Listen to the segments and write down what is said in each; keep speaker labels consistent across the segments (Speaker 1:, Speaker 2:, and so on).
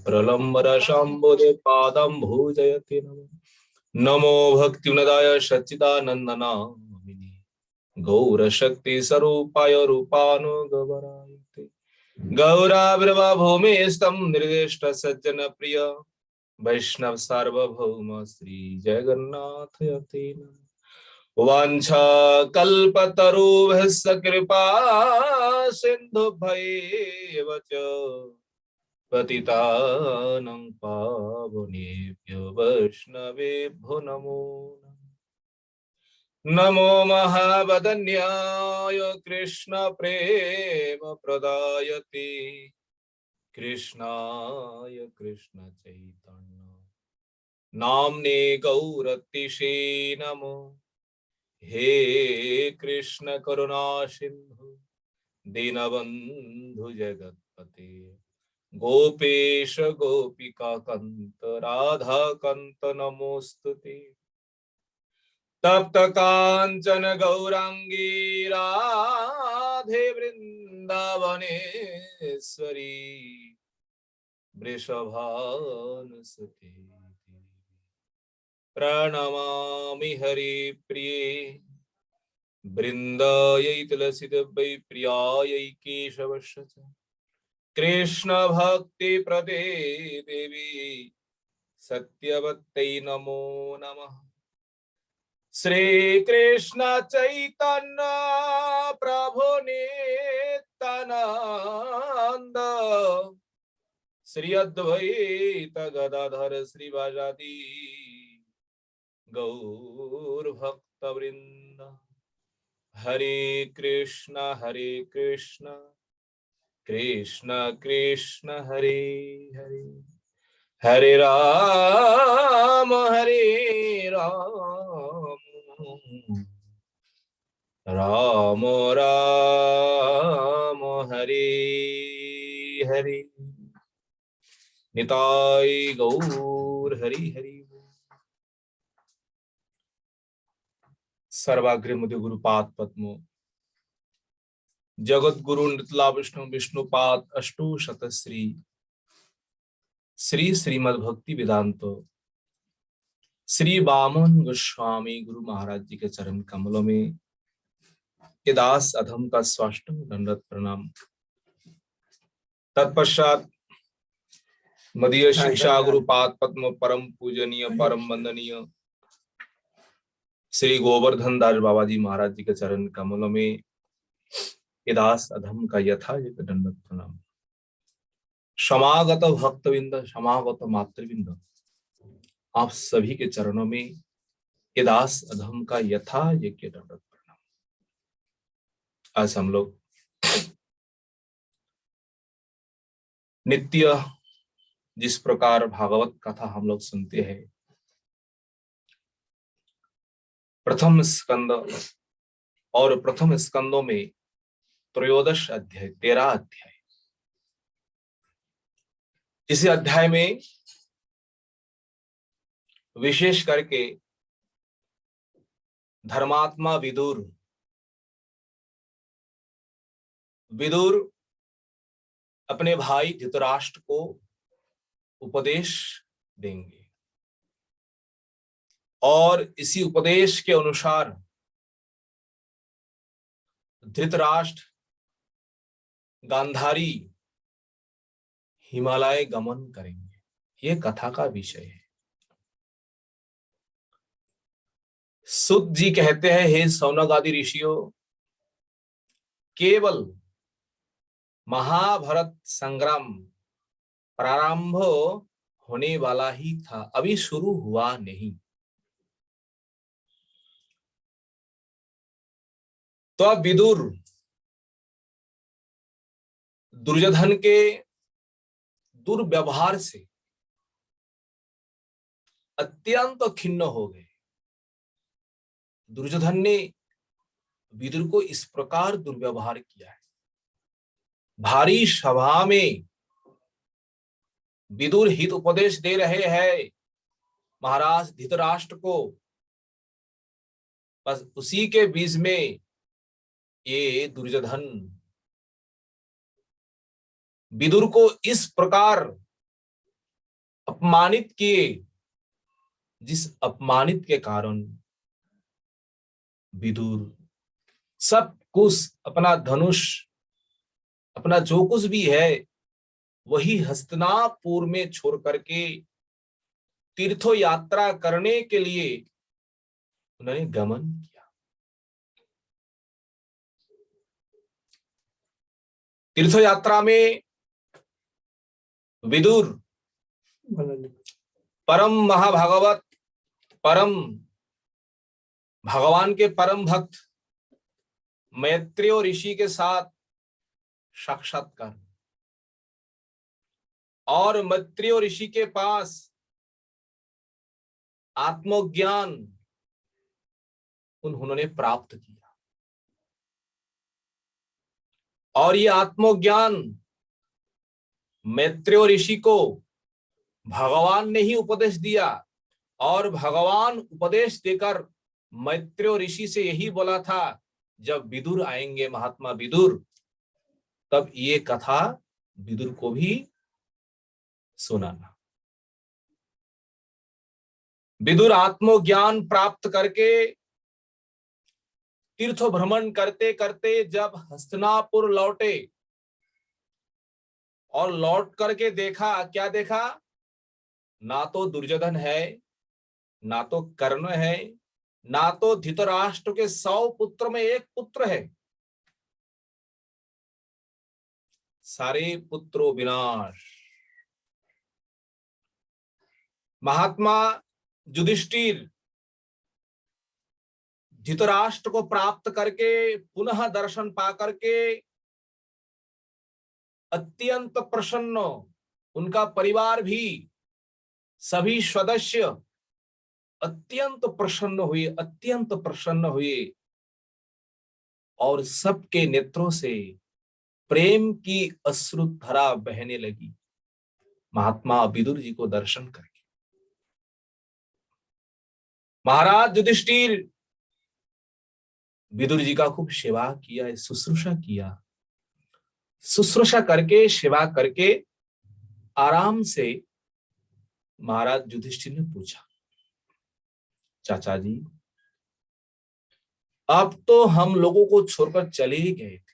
Speaker 1: प्रलम्बर शंभुदे पादं भूजयति नमो नमो भक्तिनदाय सच्चिदानन्दनामिने गौरशक्ति स्वरूपाय रूपानुगवराय गौराविर्वा भूमिस्तं निर्दिष्ट सज्जन प्रिय वैष्णव सार्वभौम श्री जगन्नाथ यति वाञ्छा कल्पतरुभ्यश्च कृपा सिन्धुभ्यैव च पतितानां पावनेभ्यो वैष्णवेभ्यो नमो नमो महावदन्याय कृष्ण प्रेम प्रदायते कृष्णाय कृष्ण चैतन्य नाम्ने गौरतिषे नमो हे कृष्ण करुणा सिंधु दीनबंधु जगतपते गोपेश गोपिका कंत राधा कंत नमोस्तुते तप्त कांचन गौरांगी राधे वृंदावनेश्वरी वृषभानुसुते प्रणमामि हरिप्रिये वृन्दायै तुलसीदेव्यै प्रियायै केशवस्य च कृष्ण भक्ति प्रदे देवी सत्यवत्यै नमो नमः श्री कृष्ण चैतन्य प्रभु नित्यानंद श्री अद्वैत गदाधर श्रीवासादि गौर भक्त वृंद हरे कृष्ण कृष्ण कृष्ण हरे हरे हरे राम राम राम हरे हरे निताय गौर हरि हरि सर्वाग्र मुदे गुरुपाद पद्मो जगत गुरु नृतला विष्णु विष्णुपाद अष्टो शतश्री श्री श्रीमद् भक्ति वेदांत श्री वामन गोस्वामी गुरु महाराज जी के चरण कमलों में ये दास अधम का स्वाष्टम दंडवत प्रणाम। तत्पश्चात मदीय शिक्षा गुरुपाद पद्म परम पूजनीय परम वंदनीय श्री गोवर्धन दास बाबा जी महाराज जी के चरण कमलों में ये दास अधम का यथाचित दंडवत प्रणाम। समागत भक्तविंद समागत मातृविंद आप सभी के चरणों में ये दास अधम का यथायोग्य दंडवत प्रणाम। आज हम लोग नित्य जिस प्रकार भागवत कथा हम लोग सुनते हैं, प्रथम स्कंद और प्रथम स्कंदों में त्रयोदश अध्याय 13 अध्याय, इसी अध्याय में विशेष करके धर्मात्मा विदुर अपने भाई धृतराष्ट्र को उपदेश देंगे और इसी उपदेश के अनुसार धृतराष्ट्र गांधारी हिमालय गमन करेंगे। ये कथा का विषय है। सुत जी कहते हैं, हे सौनक आदि ऋषियों, केवल महाभारत संग्राम प्रारंभ होने वाला ही था, अभी शुरू हुआ नहीं। तो अब विदुर दुर्योधन के दुर्व्यवहार से अत्यंत खिन्न हो गए। दुर्योधन ने विदुर को इस प्रकार दुर्व्यवहार किया है। भारी सभा में विदुर हित उपदेश दे रहे हैं महाराज धृतराष्ट्र को, बस उसी के बीच में ये दुर्योधन विदुर को इस प्रकार अपमानित किए, जिस अपमानित के कारण विदुर सब कुछ, अपना धनुष, अपना जो कुछ भी है वही हस्तिनापुर में छोड़ करके तीर्थो यात्रा करने के लिए उन्होंने गमन किया। तीर्थ यात्रा में विदुर परम महाभागवत, परम भगवान के परम भक्त मैत्रेय ऋषि के साथ साक्षात्कार, और मैत्रेय ऋषि के पास आत्मज्ञान उन्होंने प्राप्त किया। और ये आत्मज्ञान मैत्रेय ऋषि को भगवान ने ही उपदेश दिया, और भगवान उपदेश देकर मैत्रेय ऋषि से यही बोला था, जब विदुर आएंगे, महात्मा विदुर, तब ये कथा विदुर को भी सुनाना। विदुर आत्मज्ञान प्राप्त करके तीर्थ भ्रमण करते करते जब हस्तिनापुर लौटे, और लौट करके देखा, क्या देखा? ना तो दुर्योधन है, ना तो कर्ण है, ना तो धृतराष्ट्र के 100 पुत्र में एक पुत्र है। सारे पुत्रों विनाश। महात्मा युधिष्ठिर धृतराष्ट्र को प्राप्त करके पुनः दर्शन पा करके अत्यंत प्रसन्न, उनका परिवार भी, सभी सदस्य अत्यंत प्रसन्न हुए, अत्यंत प्रसन्न हुए, और सबके नेत्रों से प्रेम की अश्रुधारा बहने लगी महात्मा विदुर जी को दर्शन करके। महाराज युधिष्ठिर विदुर जी का खूब सेवा किया, शुश्रूषा किया। शुश्रूषा करके, सेवा करके आराम से महाराज युधिष्ठिर ने पूछा, चाचा जी, अब तो हम लोगों को छोड़कर चले ही गए थे,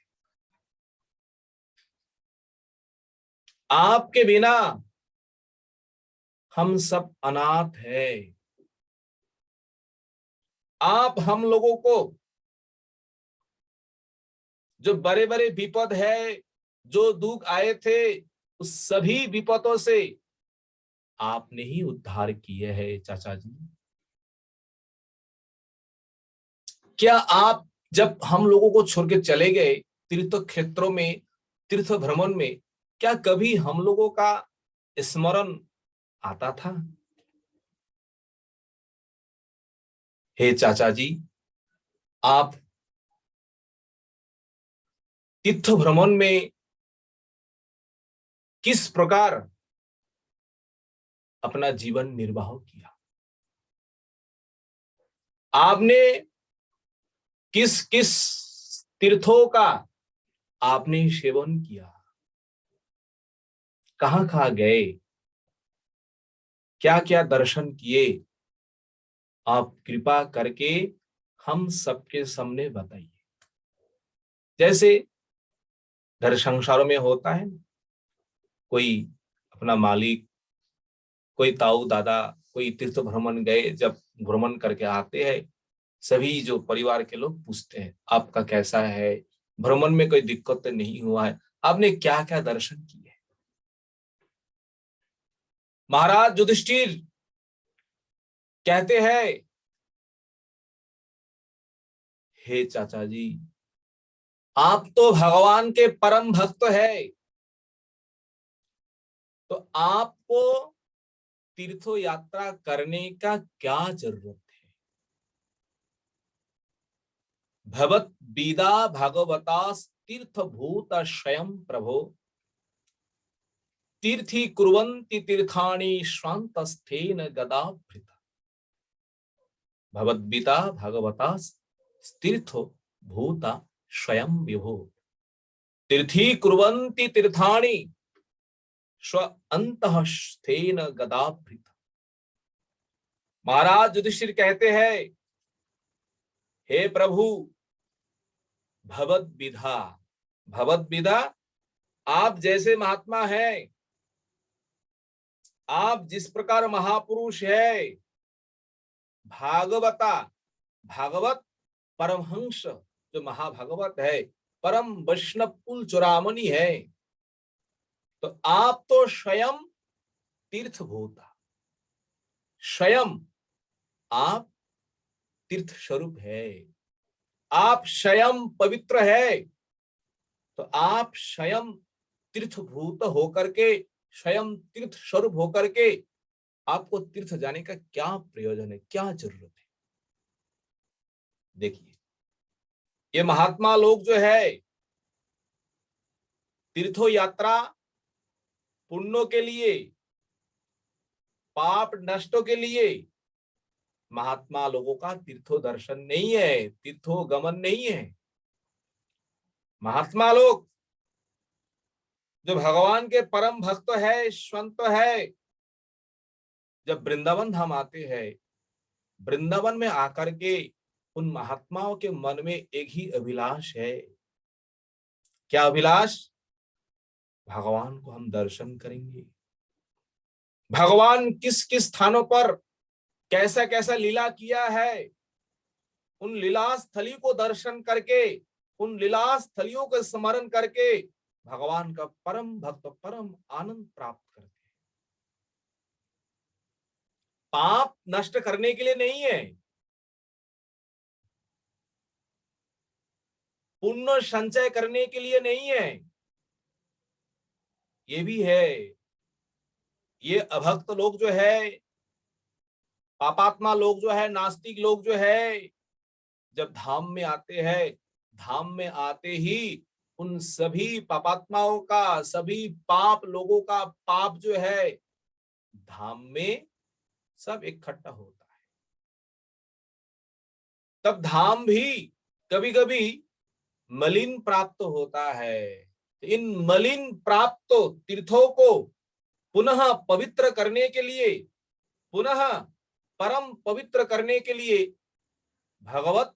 Speaker 1: आपके बिना हम सब अनाथ हैं। आप हम लोगों को जो बड़े बड़े विपद है, जो दुख आए थे, उस सभी विपदों से आपने ही उद्धार किए हैं चाचा जी। क्या आप जब हम लोगों को छोड़ के चले गए तीर्थ क्षेत्रों में, तीर्थ भ्रमण में, क्या कभी हम लोगों का स्मरण आता था? हे चाचा जी, आप तीर्थ भ्रमण में किस प्रकार अपना जीवन निर्वाह किया? आपने किस किस तीर्थों का आपने सेवन किया? कहां कहां गए? क्या क्या दर्शन किए? आप कृपा करके हम सबके सामने बताइए। जैसे घर संसारों में होता है, कोई अपना मालिक, कोई ताऊ दादा, कोई तीर्थ भ्रमण गए, जब भ्रमण करके आते हैं, सभी जो परिवार के लोग पूछते हैं, आपका कैसा है, भ्रमण में कोई दिक्कत तो नहीं हुआ है, आपने क्या क्या दर्शन किए? महाराज युधिष्ठिर कहते हैं, हे चाचा जी, आप तो भगवान के परम भक्त है, तो आपको तीर्थो यात्रा करने का क्या जरूरत है? भगवत बीदा भागवता तीर्थ भूत स्वयं प्रभो तीर्थी कुर्वन्ति तीर्थानि श्रान्तस्थेन गदाभृता। भगवद्गीता भागवता तीर्थो भूता स्वयं विभो तीर्थी कुर्वन्ति तीर्थानि स्व अंतः स्थेन गदाभृत। महाराज युधिष्ठिर कहते हैं, हे प्रभु, भगवद विधा, भगवद विधा, आप जैसे महात्मा हैं, आप जिस प्रकार महापुरुष है, भागवता, भागवत परमहंस जो महाभागवत है, परम वैष्णव कुल चुरामणि है, तो आप तो स्वयं तीर्थभूता, स्वयं आप तीर्थ स्वरूप है, आप स्वयं पवित्र है, तो आप स्वयं तीर्थभूत होकर के, स्वयं तीर्थ स्वरूप होकर के आपको तीर्थ जाने का क्या प्रयोजन है, क्या जरूरत है। देखिए, ये महात्मा लोग जो है तीर्थो यात्रा पुण्यों के लिए, पाप नष्टों के लिए, महात्मा लोगों का तीर्थो दर्शन नहीं है, तीर्थो गमन नहीं है। महात्मा लोग जो भगवान के परम भक्त है, संत है, जब वृंदावन धाम आते हैं, वृंदावन में आकर के उन महात्माओं के मन में एक ही अभिलाष है। क्या अभिलाष? भगवान को हम दर्शन करेंगे, भगवान किस किस स्थानों पर कैसा कैसा लीला किया है, उन लीला स्थली को दर्शन करके, उन लीला स्थलियों को स्मरण करके भगवान का परम भक्त परम आनंद प्राप्त करते हैं। पाप नष्ट करने के लिए नहीं है, पुण्य संचय करने के लिए नहीं है। ये भी है, ये अभक्त लोग जो है, पापात्मा लोग जो है, नास्तिक लोग जो है, जब धाम में आते हैं, धाम में आते ही उन सभी पापात्माओं का, सभी पाप लोगों का पाप जो है धाम में सब इकट्ठा होता है। तब धाम भी कभी कभी मलिन प्राप्त होता है। इन मलिन प्राप्त तीर्थों को पुनः पवित्र करने के लिए, पुनः परम पवित्र करने के लिए भगवत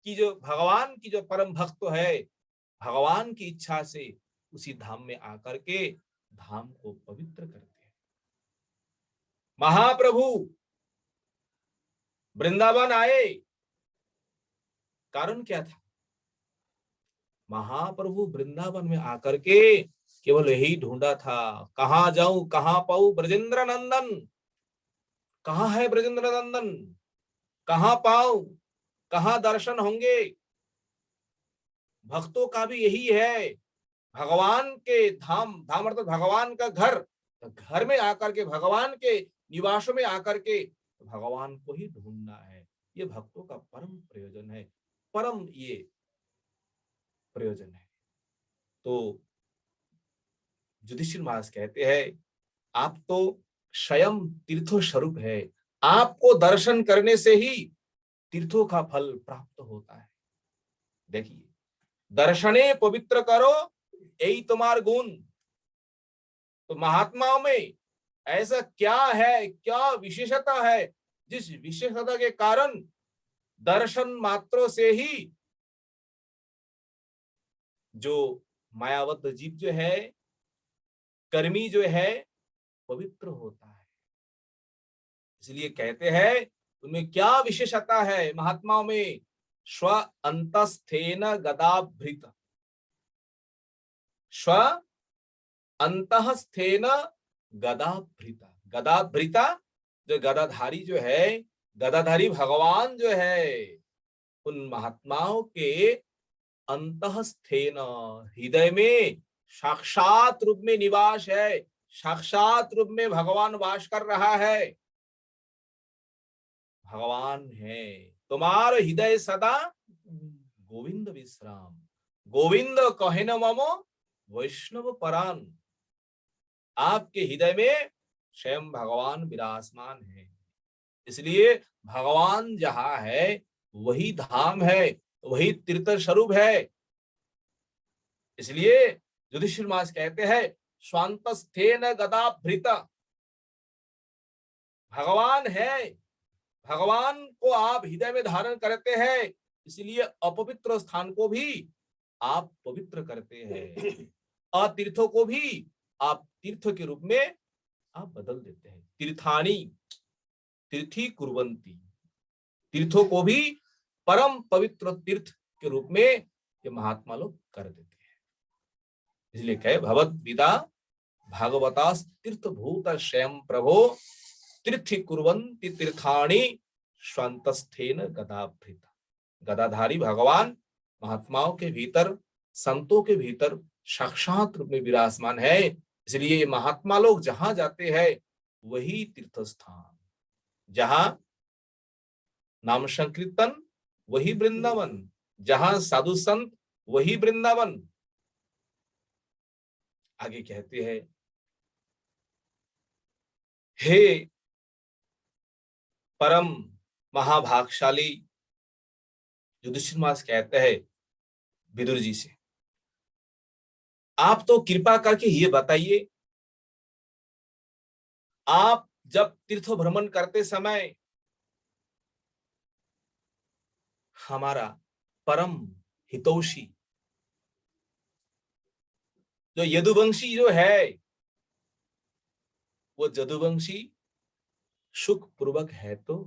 Speaker 1: की जो, भगवान की जो परम भक्त है, भगवान की इच्छा से उसी धाम में आकर के धाम को पवित्र करते हैं। महाप्रभु वृंदावन आए, कारण क्या था? महाप्रभु वृंदावन में आकर के केवल यही ढूंढा था, कहां जाऊं, कहां पाऊं ब्रजेंद्र नंदन, कहां है ब्रजेंद्र नंदन, कहां पाऊं, कहां दर्शन होंगे। भक्तों का भी यही है, भगवान के धाम, धाम अर्थात भगवान का घर, घर में आकर के, भगवान के निवासों में आकर के भगवान को ही ढूंढना है। ये भक्तों का परम प्रयोजन है, परम ये प्रयोजन है। तो युधिष्ठिर महाराज कहते हैं, आप तो स्वयं तीर्थो स्वरूप है, आपको दर्शन करने से ही तीर्थों का फल प्राप्त होता है। देखिए, दर्शने पवित्र करो, यही तुम्हार गुण। तो महात्माओं में ऐसा क्या है, क्या विशेषता है, जिस विशेषता के कारण दर्शन मात्रों से ही जो मायावत जीव जो है, कर्मी जो है, पवित्र होता है। इसलिए कहते हैं उनमें क्या विशेषता है महात्माओं में? स्व अंतस्थेन गदाभृत, स्व अंतस्थेन गदाभृता, गदाभृता जो गदाधारी जो है, गदाधारी भगवान जो है, उन महात्माओं के अंतस्थेन, हृदय में साक्षात रूप में निवास है, साक्षात रूप में भगवान वास कर रहा है। भगवान है तुम्हार हृदय सदा गोविंद विश्राम, गोविंद कहे न ममो वैष्णव परान। आपके हृदय में स्वयं भगवान विराजमान है, इसलिए भगवान जहां है वही धाम है, वही तीर्थ स्वरूप है। इसलिए युधिष्ठिर महाराज कहते हैं स्वांतस्थेन गदाभृत, भगवान है, भगवान को आप हृदय में धारण करते हैं, इसलिए अपवित्र स्थान को भी आप पवित्र करते हैं, अतीर्थों को भी आप तीर्थ के रूप में आप बदल देते हैं। तीर्थानी तीर्थी कुर्वंती, तीर्थों को भी परम पवित्र तीर्थ के रूप में ये महात्मा लोग कर देते हैं। इसलिए कहे भगवत विदा भागवता तीर्थभूत स्वयं प्रभो तीर्थि कुर्वन्ति तीर्थानि स्वांतस्थेन गदाभृत। गदाधारी भगवान महात्माओं के भीतर, संतों के भीतर साक्षात रूप में विराजमान है, इसलिए महात्मा लोग जहां जाते हैं वही तीर्थ स्थान, जहां नाम संकीर्तन वही वृंदावन, जहां साधु संत वही वृंदावन। आगे कहते हैं हे परम महाभागशाली, युधिष्ठिर महाराज कहते हैं विदुर जी से, आप तो कृपा करके ये बताइए, आप जब तीर्थ भ्रमण करते समय हमारा परम हितौषी जो यदुवंशी जो है, वो यदुवंशी सुख पूर्वक है, तो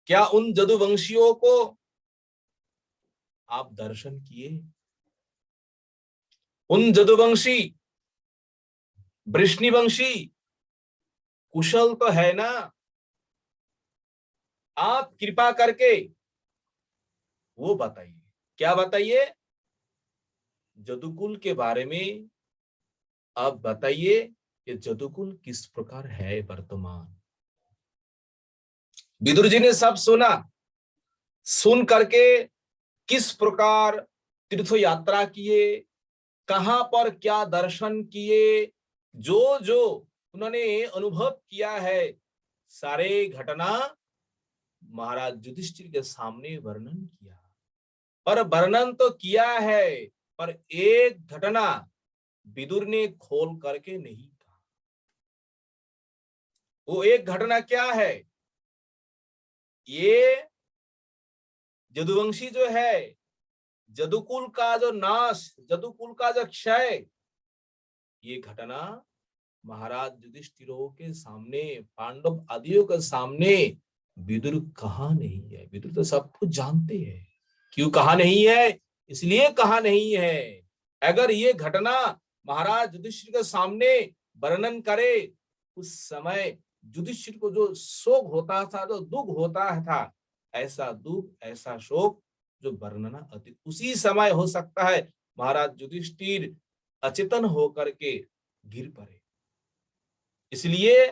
Speaker 1: क्या उन यदुवंशियों को आप दर्शन किए? उन यदुवंशी वृष्णिवंशी कुशल तो है ना? आप कृपा करके वो बताइए। क्या बताइए? यदुकुल के बारे में आप बताइए कि यदुकुल किस प्रकार है वर्तमान। विदुर जी ने सब सुना, सुन करके किस प्रकार तीर्थ यात्रा किए, कहां पर क्या दर्शन किए, जो जो उन्होंने अनुभव किया है, सारे घटना महाराज युधिष्ठिर के सामने वर्णन किया। पर वर्णन तो किया है, पर एक घटना विदुर ने खोल करके नहीं कहा। वो एक घटना क्या है? ये यदुवंशी जो है, यदुकुल का जो नाश, यदुकुल का जो क्षय, ये घटना महाराज युधिष्ठिरों के सामने, पांडव आदियों के सामने विदुर कहा नहीं है। विदुर तो सब कुछ जानते हैं। क्यों कहा नहीं है? इसलिए कहा नहीं है, अगर ये घटना महाराज युधिष्ठिर के सामने वर्णन करे, उस समय युधिष्ठिर को जो शोक होता था, जो दुख होता था, ऐसा दुख, ऐसा शोक जो वर्णना अति उसी समय हो सकता है महाराज युधिष्ठिर अचेतन होकर के गिर पड़े। इसलिए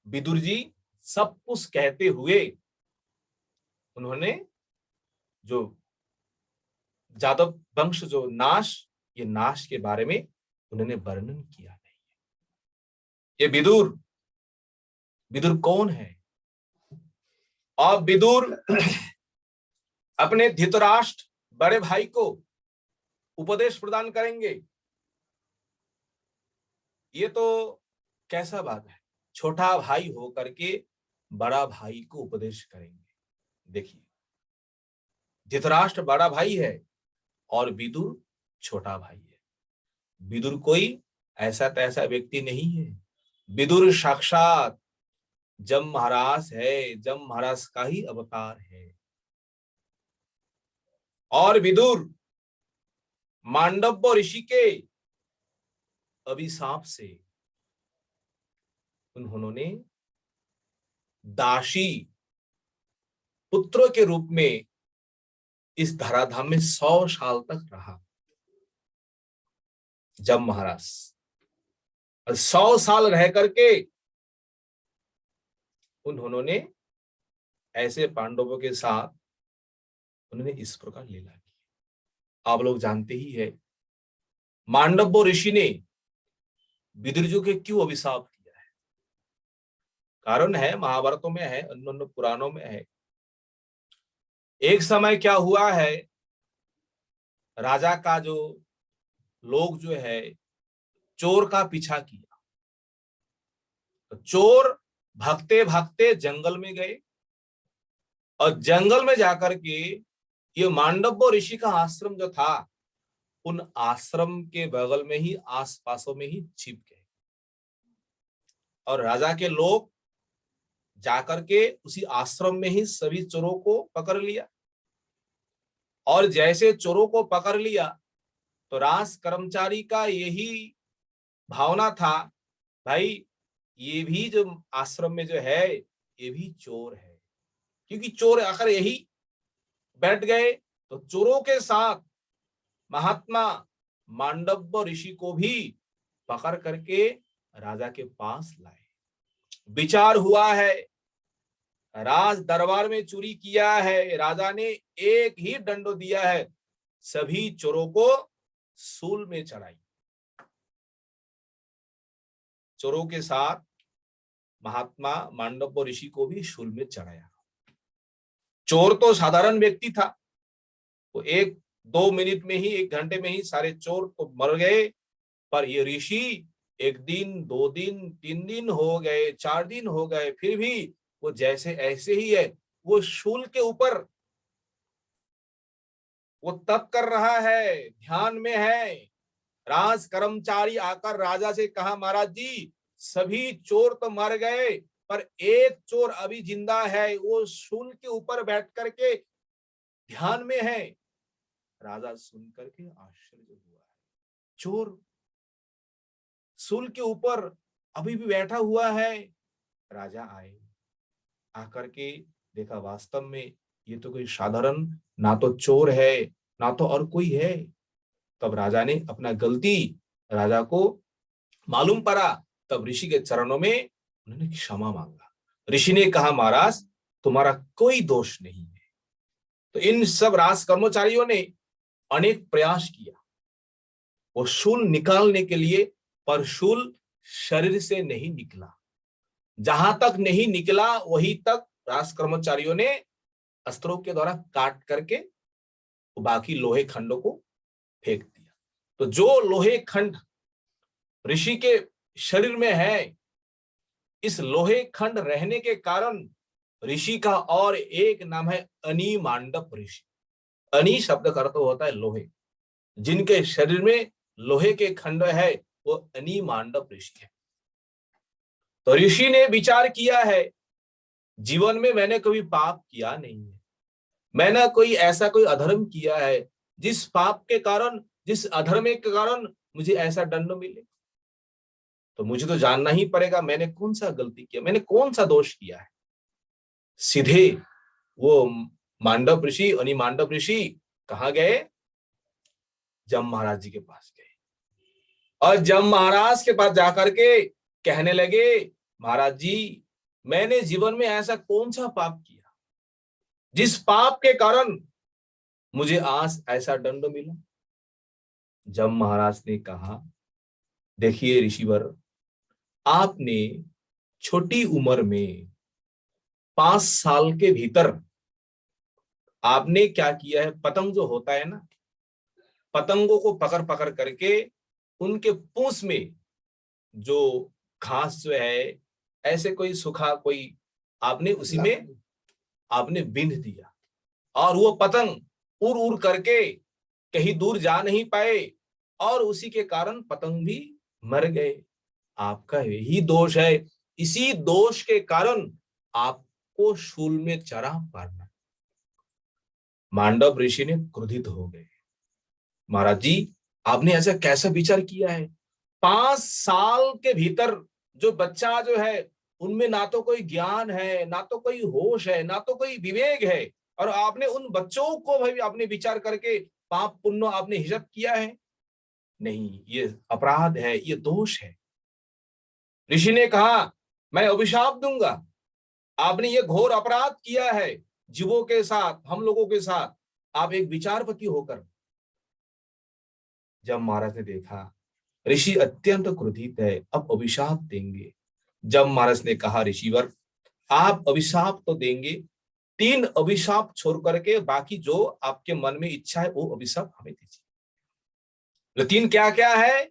Speaker 1: विदुर जी सब कुछ कहते हुए उन्होंने जो जादव वंश जो नाश, ये नाश के बारे में उन्होंने वर्णन किया नहीं है। ये विदुर, विदुर कौन है? और विदुर अपने धृतराष्ट्र बड़े भाई को उपदेश प्रदान करेंगे। ये तो कैसा बात है, छोटा भाई होकर के बड़ा भाई को उपदेश करेंगे। देखिए, धृतराष्ट्र बड़ा भाई है और विदुर छोटा भाई है। विदुर कोई ऐसा तैसा व्यक्ति नहीं है। विदुर साक्षात जम महाराज है, जम महाराज का ही अवतार है। और विदुर मांडव्य ऋषि के अभिशाप से उन्होंने दासी पुत्रों के रूप में इस धराधाम में 100 साल तक रहा। जब महाराज 100 साल रह करके उन्होंने ऐसे पांडवों के साथ उन्होंने इस प्रकार लीला की। आप लोग जानते ही है, मांडव्य ऋषि ने विदुर जी के क्यों अभिशाप किया है? कारण है, महाभारतों में है, अन्य पुराणों में है। एक समय क्या हुआ है, राजा का जो लोग जो है चोर का पीछा किया। तो चोर भागते भागते जंगल में गए और जंगल में जाकर के ये मांडव्य ऋषि का आश्रम जो था उन आश्रम के बगल में ही आसपासों में ही छिप गए और राजा के लोग जाकर के उसी आश्रम में ही सभी चोरों को पकड़ लिया। और जैसे चोरों को पकड़ लिया तो राज कर्मचारी का यही भावना था, भाई ये भी जो आश्रम में जो है ये भी चोर है, क्योंकि चोर आकर यही बैठ गए तो चोरों के साथ महात्मा मांडव्य ऋषि को भी पकड़ करके राजा के पास लाए। विचार हुआ है, राज दरबार में चोरी किया है, राजा ने एक ही दंड दिया है, सभी चोरों को सूल में चढ़ाई। चोरों के साथ महात्मा मांडव्य ऋषि को भी शूल में चढ़ाया। चोर तो साधारण व्यक्ति था, वो 1-2 मिनट में ही 1 घंटे में ही सारे चोर तो मर गए, पर ये ऋषि 1 दिन 2 दिन 3 दिन हो गए, 4 दिन हो गए, फिर भी वो जैसे ऐसे ही है। वो शूल के ऊपर वो तप कर रहा है, ध्यान में है। राज कर्मचारी आकर राजा से कहा, महाराज जी सभी चोर तो मर गए पर एक चोर अभी जिंदा है, वो शूल के ऊपर बैठ करके ध्यान में है। राजा सुन करके आश्चर्य हुआ, चोर शूल के ऊपर अभी भी बैठा हुआ है। राजा आए, आकर के देखा वास्तव में ये तो कोई साधारण ना तो चोर है ना तो और कोई है। तब राजा ने अपना गलती राजा को मालूम पड़ा, तब ऋषि के चरणों में उन्होंने क्षमा मांगा। ऋषि ने कहा, महाराज तुम्हारा कोई दोष नहीं है। तो इन सब राज कर्मचारियों ने अनेक प्रयास किया वो शूल निकालने के लिए, पर शूल शरीर से नहीं निकला। जहां तक नहीं निकला वहीं तक राज कर्मचारियों ने अस्त्रों के द्वारा काट करके बाकी लोहे खंडों को फेंक दिया। तो जो लोहे खंड ऋषि के शरीर में है, इस लोहे खंड रहने के कारण ऋषि का और एक नाम है अनी मांडव ऋषि। अनी शब्द का अर्थ होता है लोहे। जिनके शरीर में लोहे के खंड है वो अनी मांडव ऋषि है। तो ऋषि ने विचार किया है, जीवन में मैंने कभी पाप किया नहीं है, मैंने कोई ऐसा कोई अधर्म किया है जिस पाप के कारण, जिस अधर्म के कारण मुझे ऐसा दंड मिले। तो मुझे तो जानना ही पड़ेगा मैंने कौन सा गलती किया, मैंने कौन सा दोष किया है। सीधे वो मांडव ऋषि, अनी मांडव ऋषि कहाँ गए? जम महाराज जी के पास गए और जम महाराज के पास जाकर के कहने लगे, महाराज जी मैंने जीवन में ऐसा कौन सा पाप किया जिस पाप के कारण मुझे आज ऐसा दंड मिला। जम महाराज ने कहा, देखिए ऋषिवर, आपने छोटी उम्र में 5 साल के भीतर आपने क्या किया है, पतंग जो होता है ना, पतंगों को पकड़ पकड़ करके उनके पूंछ में जो घास जो है ऐसे कोई सूखा कोई आपने उसी में आपने बिंध दिया और वो पतंग उड़ उड़ करके कहीं दूर जा नहीं पाए और उसी के कारण पतंग भी मर गए। आपका यही दोष है, इसी दोष के कारण आपको शूल में चढ़ा पड़ना। मांडव ऋषि ने क्रोधित हो गए, महाराज जी आपने ऐसा कैसा विचार किया है? 5 साल के भीतर जो बच्चा जो है उनमें ना तो कोई ज्ञान है, ना तो कोई होश है, ना तो कोई विवेक है, और आपने उन बच्चों को भाई आपने विचार करके पाप पुण्य आपने हिसाब किया है? नहीं, ये अपराध है, ये दोष है। ऋषि ने कहा, मैं अभिशाप दूंगा, आपने ये घोर अपराध किया है जीवों के साथ, हम लोगों के साथ, आप एक विचारपति होकर। जब महाराज ने देखा ऋषि अत्यंत क्रोधित है, अब अभिशाप देंगे। जब महाराज ने कहा, ऋषिवर आप अभिशाप तो देंगे, 3 अभिशाप छोड़ करके बाकी जो आपके मन में इच्छा है वो अभिशाप हमें दीजिए। तो तीन क्या क्या है?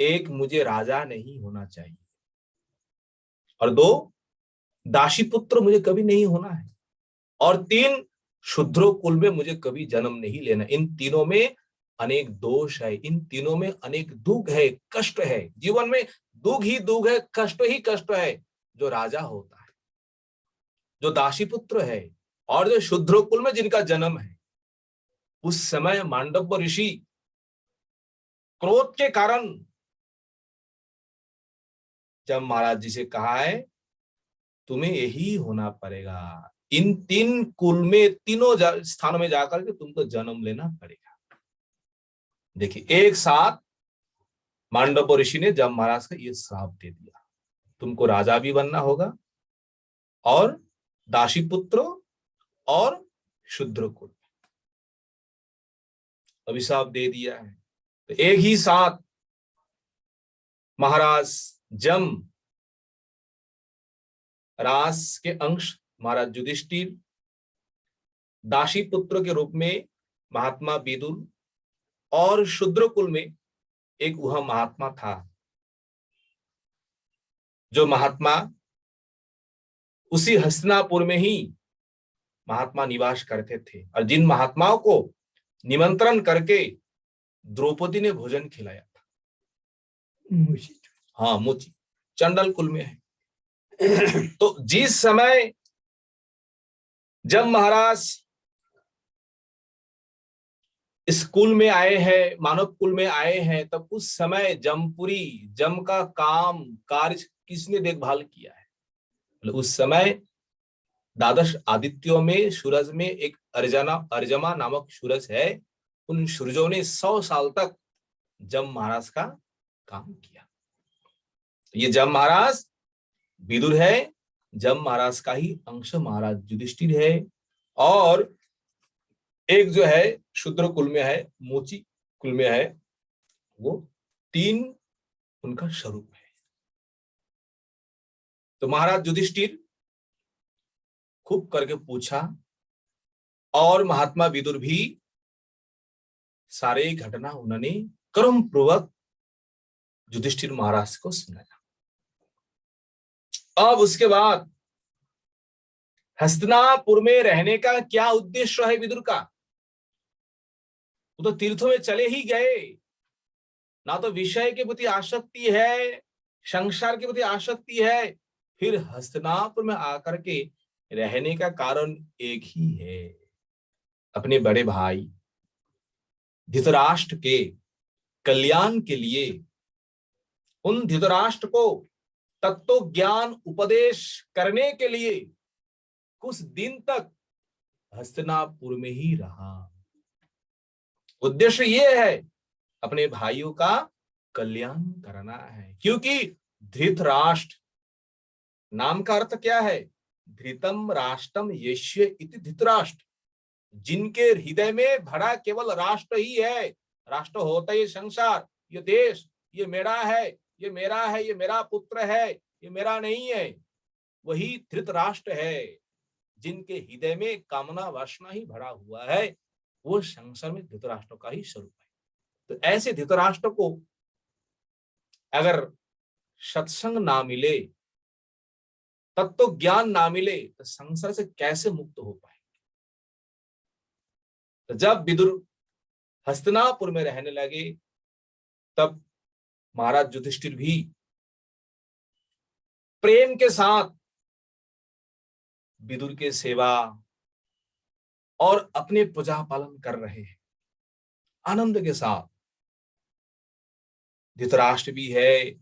Speaker 1: एक, मुझे राजा नहीं होना चाहिए, और दो, दासी पुत्र मुझे कभी नहीं होना है, और तीन, शूद्रो कुल में मुझे कभी जन्म नहीं लेना। इन तीनों में अनेक दोष है, इन तीनों में अनेक दुख है, कष्ट है। जीवन में दुख ही दुख है, कष्ट ही कष्ट है। जो राजा होता है, जो दासी पुत्र है, और जो शूद्रो कुल में जिनका जन्म है, उस समय मांडव्य ऋषि क्रोध के कारण जब महाराज जी से कहा है, तुम्हें यही होना पड़ेगा, इन तीन कुल में तीनों स्थानों में जाकर के तुमको जन्म लेना पड़ेगा। देखिए, एक साथ मांडव्य ऋषि ने जब महाराज का ये श्राप दे दिया, तुमको राजा भी बनना होगा, और दासी पुत्र और शूद्र कुल, अभिशाप दे दिया है। तो एक ही साथ महाराज जम रास के अंश महाराज युधिष्ठिर, दासी पुत्र के रूप में महात्मा विदुर, और शूद्र कुल में एक वह महात्मा था, जो महात्मा उसी हस्तिनापुर में ही महात्मा निवास करते थे, और जिन महात्माओं को निमंत्रण करके द्रौपदी ने भोजन खिलाया था। हाँ, मुचि चंडल कुल में है। तो जिस समय जब महाराज इस कुल में आए हैं, मानव कुल में आए हैं, तब उस समय जमपुरी, जम का काम कार्य किसने देखभाल किया है? उस समय द्वादश आदित्यों में सूरज में एक अर्जमा नामक सूरज है, उन सूरजों ने 100 साल तक जम महाराज का काम किया। ये जम महाराज विदुर है, जम महाराज का ही अंश महाराज युधिष्ठिर है, और एक जो है शूद्र कुल में है, मोची कुल में है, वो तीन उनका स्वरूप है। तो महाराज युधिष्ठिर खूब करके पूछा, और महात्मा विदुर भी सारे घटना उन्होंने क्रम पूर्वक युधिष्ठिर महाराज को सुनाया। अब उसके बाद हस्तिनापुर में रहने का क्या उद्देश्य है विदुर का? वो तो तीर्थों में चले ही गए, ना तो विषय के प्रति आसक्ति है, संसार के प्रति आसक्ति है, फिर हस्तिनापुर में आकर के रहने का कारण एक ही है, अपने बड़े भाई धृतराष्ट्र के कल्याण के लिए, उन धृतराष्ट्र को तत्व ज्ञान उपदेश करने के लिए कुछ दिन तक हस्तिनापुर में ही रहा। उद्देश्य ये है, अपने भाइयों का कल्याण करना है, क्योंकि धृतराष्ट्र नाम का अर्थ क्या है? धृतम राष्ट्रम यस्य इति धृतराष्ट्र, जिनके हृदय में भरा केवल राष्ट्र ही है। राष्ट्र होता है ये संसार, ये देश, ये मेरा है, ये मेरा है, ये मेरा पुत्र है, ये मेरा नहीं है। वही धृतराष्ट्र है, जिनके हृदय में कामना वासना ही भरा हुआ है, वो संसार में धृतराष्ट्र का ही स्वरूप है। तो ऐसे धृतराष्ट्र को अगर सत्संग ना मिले, तत्व ज्ञान ना मिले, तो संसार से कैसे मुक्त हो पाएंगे? तो जब विदुर हस्तिनापुर में रहने लगे, तब महाराज युधिष्ठिर भी प्रेम के साथ विदुर के सेवा और अपने प्रजा पालन कर रहे हैं, आनंद के साथ। धृतराष्ट्र भी है,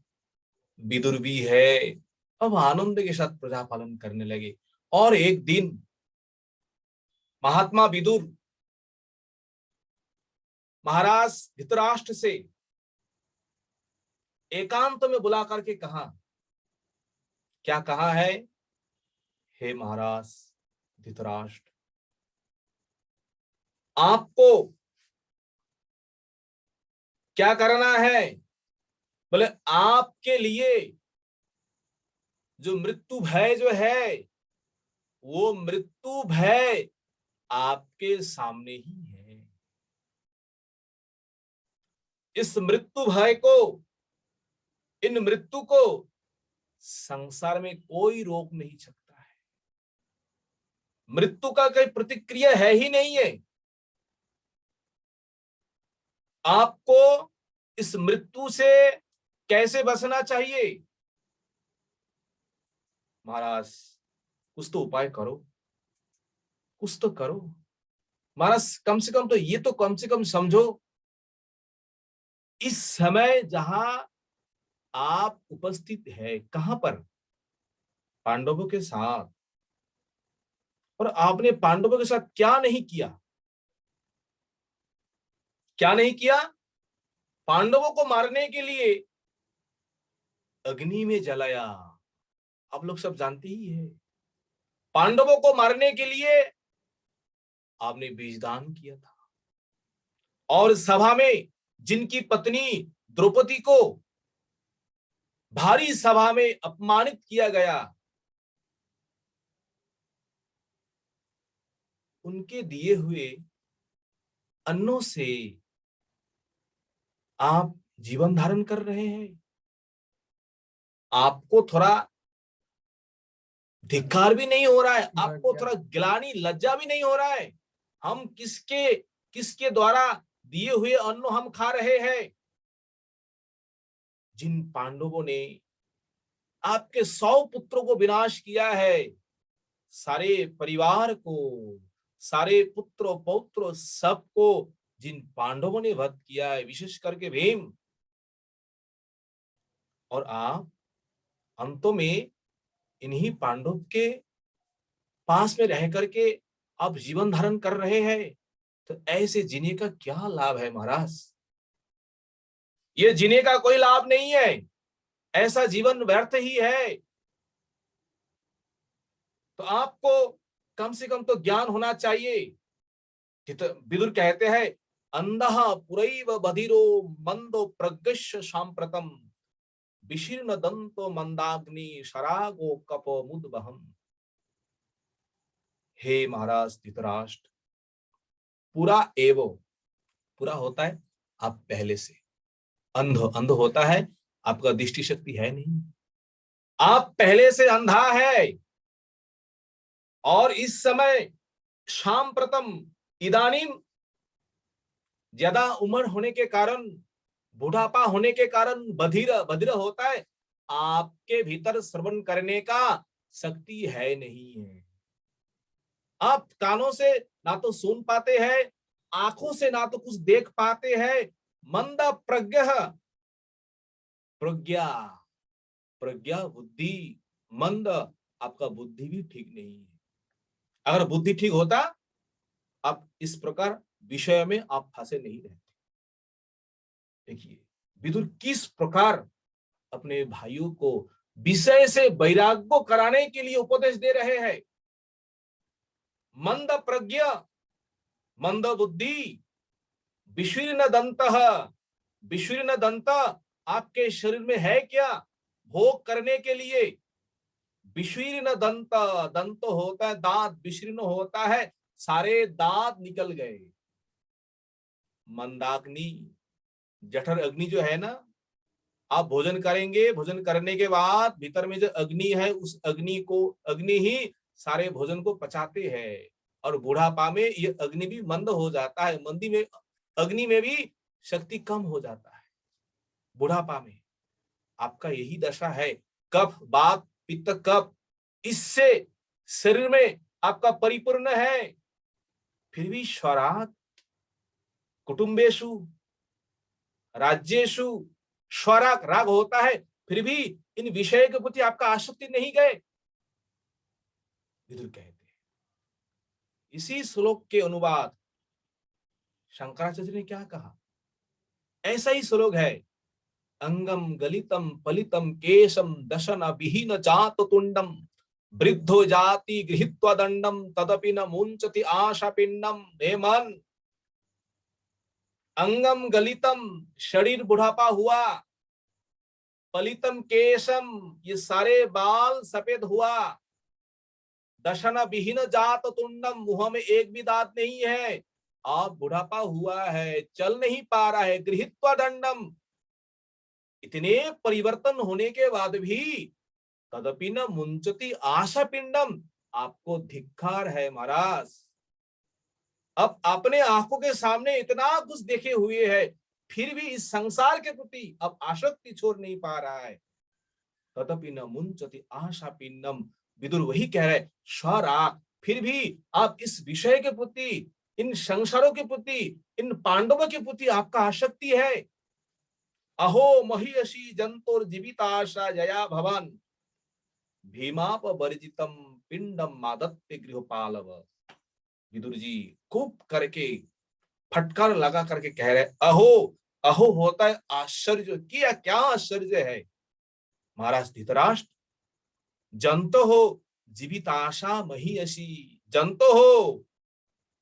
Speaker 1: विदुर भी है, अब आनंद के साथ प्रजा पालन करने लगे। और एक दिन महात्मा विदुर महाराज धृतराष्ट्र से एकांत में बुला करके कहा, क्या कहा है? हे महाराज धृतराष्ट्र, आपको क्या करना है? बोले, आपके लिए जो मृत्यु भय जो है, वो मृत्यु भय आपके सामने ही है। इस मृत्यु भय को, इन मृत्यु को संसार में कोई रोक नहीं सकता है। मृत्यु का कोई प्रतिक्रिया है ही नहीं है। आपको इस मृत्यु से कैसे बचना चाहिए? महाराज कुछ तो उपाय करो, कुछ तो करो महाराज। कम से कम तो ये तो कम से कम समझो, इस समय जहां आप उपस्थित है, कहां पर? पांडवों के साथ। और आपने पांडवों के साथ क्या नहीं किया, क्या नहीं किया? पांडवों को मारने के लिए अग्नि में जलाया, आप लोग सब जानते ही है। पांडवों को मारने के लिए आपने बीजदान किया था। और सभा में जिनकी पत्नी द्रौपदी को भारी सभा में अपमानित किया गया, उनके दिए हुए अन्नों से आप जीवन धारण कर रहे हैं। आपको थोड़ा धिक्कार भी नहीं हो रहा है, आपको थोड़ा गिलानी लज्जा भी नहीं हो रहा है? हम किसके किसके द्वारा दिए हुए अन्न हम खा रहे हैं? जिन पांडवों ने आपके 100 पुत्रों को विनाश किया है, सारे परिवार को, सारे पुत्र पौत्र सबको जिन पांडवों ने वध किया है, विशेष करके भीम, और आप अंतों में इन्हीं पांडव के पास में रह करके आप जीवन धारण कर रहे हैं। तो ऐसे जीने का क्या लाभ है महाराज? ये जीने का कोई लाभ नहीं है, ऐसा जीवन व्यर्थ ही है। तो आपको कम से कम तो ज्ञान होना चाहिए। विदुर कहते हैं, अंधः पुरैव बधिरो मंदो प्रज्ञस्य सांप्रतम विशीर्ण दंतो मंदाग्नि शरागो कपो मुद्बहम। हे महाराज धृतराष्ट्र, पूरा एवं पूरा होता है आप पहले से, अंध अंध होता है आपका दृष्टि शक्ति है नहीं, आप पहले से अंधा है। और इस समय शाम प्रथम इदानीम ज्यादा उम्र होने के कारण, बुढ़ापा होने के कारण बधिर बधिर होता है। आपके भीतर श्रवण करने का शक्ति है नहीं है। आप कानों से ना तो सुन पाते हैं, आंखों से ना तो कुछ देख पाते हैं। मंद प्रज्ञ, प्रज्ञा प्रज्ञा बुद्धि मंद, आपका बुद्धि भी ठीक नहीं है। अगर बुद्धि ठीक होता, आप इस प्रकार विषय में आप फंसे नहीं रहते। देखिए विदुर किस प्रकार अपने भाइयों को विषय से वैराग्य कराने के लिए उपदेश दे रहे हैं। मंद प्रज्ञ, मंद बुद्धि, विशीर्ण दंत, विशीर्ण दंत आपके शरीर में है क्या? भोग करने के लिए विशीर्ण दंत, दंत होता है दांत, विशीर्ण होता है सारे दांत निकल गए। मंदाग्नि, जठर अग्नि जो है ना, आप भोजन करेंगे, भोजन करने के बाद भीतर में जो अग्नि है, उस अग्नि को, अग्नि ही सारे भोजन को पचाते हैं। और बुढ़ापा में ये अग्नि भी मंद हो जाता है, मंदी में अग्नि में भी शक्ति कम हो जाता है। बुढ़ापा में आपका यही दशा है। कफ, वात, पित्त, कफ, इससे शरीर में आपका परिपूर्ण है। फिर भी स्वराट कुटुंबेशु राज्येशु स्वराग राग होता है, फिर भी इन विषय के प्रति आपका आसक्ति नहीं गए। विदुर कहते हैं। इसी श्लोक के अनुवाद शंकराचार्य ने क्या कहा, ऐसा ही श्लोक है। अंगम गलितम पलितम केशम दशन विहीन जात तुंडम वृद्धो जाति गृहीत्वा दंडम तदपि न मुंचति आशा पिंडम। हे मन, अंगम गलितम शरीर बुढ़ापा हुआ, पलितम केशम ये सारे बाल सफेद हुआ, दशना विहीन जात तुंडम मुंह में एक भी दांत नहीं है, आप बुढ़ापा हुआ है, चल नहीं पा रहा है, गृहीत्वा दंडम, इतने परिवर्तन होने के बाद भी तदपि न मुंचति आशा पिंडम, आपको धिक्कार है महाराज। अब अपने आंखों के सामने इतना कुछ देखे हुए है, फिर भी इस संसार के प्रति अब आसक्ति छोड़ नहीं पा रहा है। तदपि न मुंचति आशा पिंडम, विदुर वही कह रहे स्वराग, फिर भी आप इस विषय के प्रति, इन संसारों के प्रति, इन पांडवों के प्रति आपका आसक्ति है। अहो महिषी जंतुर जीविताशा जया भवन, भीमाप वर्जितम पिंडम मादत्ते गृहपालव। विदुर जी खूब करके फटकार लगा करके कह रहे अहो, अहो होता है आश्चर्य, किया क्या आश्चर्य है महाराज धृतराष्ट्र। जंतो हो जीविताशा महिषी, जंतो हो,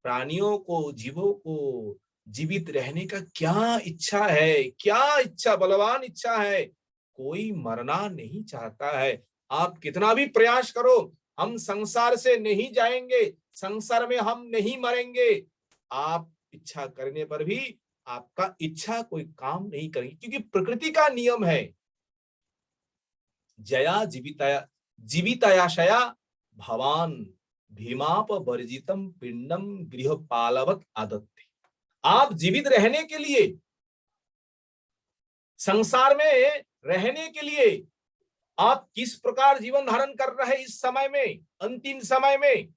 Speaker 1: प्राणियों को, जीवों को जीवित रहने का क्या इच्छा है, क्या इच्छा, बलवान इच्छा है। कोई मरना नहीं चाहता है। आप कितना भी प्रयास करो, हम संसार से नहीं जाएंगे, संसार में हम नहीं मरेंगे। आप इच्छा करने पर भी आपका इच्छा कोई काम नहीं करेगी, क्योंकि प्रकृति का नियम है। जया जीविताया, जीवितायाशया भवान भीमाप वर्जितम पिंडम गृहपालवत आदत्ते। आप जीवित रहने के लिए, संसार में रहने के लिए आप किस प्रकार जीवन धारण कर रहे इस समय में, अंतिम समय में।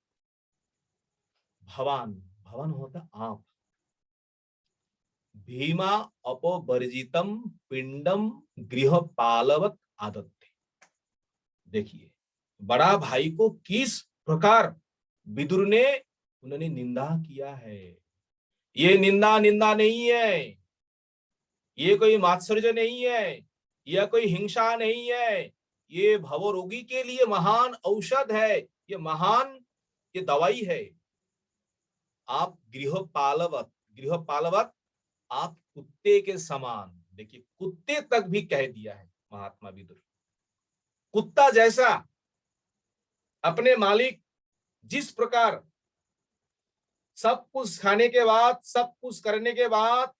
Speaker 1: भवान, भवन होता आप, भीमा अपवर्जितम पिंडम गृहपालवत आदत्ते। देखिए बड़ा भाई को किस प्रकार विदुर ने, उन्होंने निंदा किया है। ये निंदा निंदा नहीं है, ये कोई मात्सर्य नहीं है, यह कोई हिंसा नहीं है। ये भवरोगी के लिए महान औषध है, ये महान, ये दवाई है। आप गृहपालवत, गृहपालवत आप कुत्ते के समान, देखिए कुत्ते तक भी कह दिया है महात्मा विदुर। कुत्ता जैसा अपने मालिक जिस प्रकार सब कुछ खाने के बाद, सब कुछ करने के बाद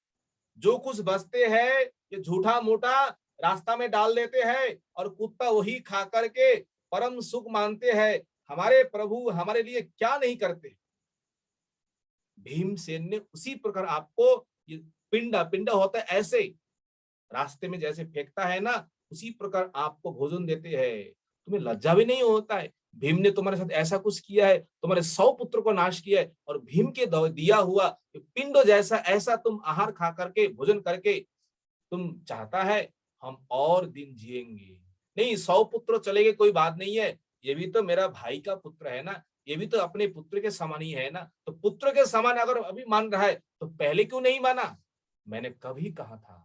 Speaker 1: जो कुछ बचते हैं ये झूठा मोटा रास्ता में डाल देते हैं, और कुत्ता वही खा करके परम सुख मानते हैं। हमारे प्रभु हमारे लिए क्या नहीं करते। भीमसेन ने उसी प्रकार आपको, ये पिंडा, पिंडा होता है ऐसे रास्ते में जैसे फेंकता है ना, उसी प्रकार आपको भोजन देते हैं। तुम्हें लज्जा भी नहीं होता है। भीम ने तुम्हारे साथ ऐसा कुछ किया है, तुम्हारे 100 पुत्र को नाश किया है, और भीम के दिया हुआ पिंडो जैसा ऐसा तुम आहार खा करके, भोजन करके तुम चाहता है हम और दिन जिएंगे। नहीं, 100 पुत्र चले गए कोई बात नहीं है, ये भी तो मेरा भाई का पुत्र है ना, ये भी तो अपने पुत्र के समान ही है ना। तो पुत्र के समान अगर अभी मान रहा है तो पहले क्यों नहीं माना। मैंने कभी कहा था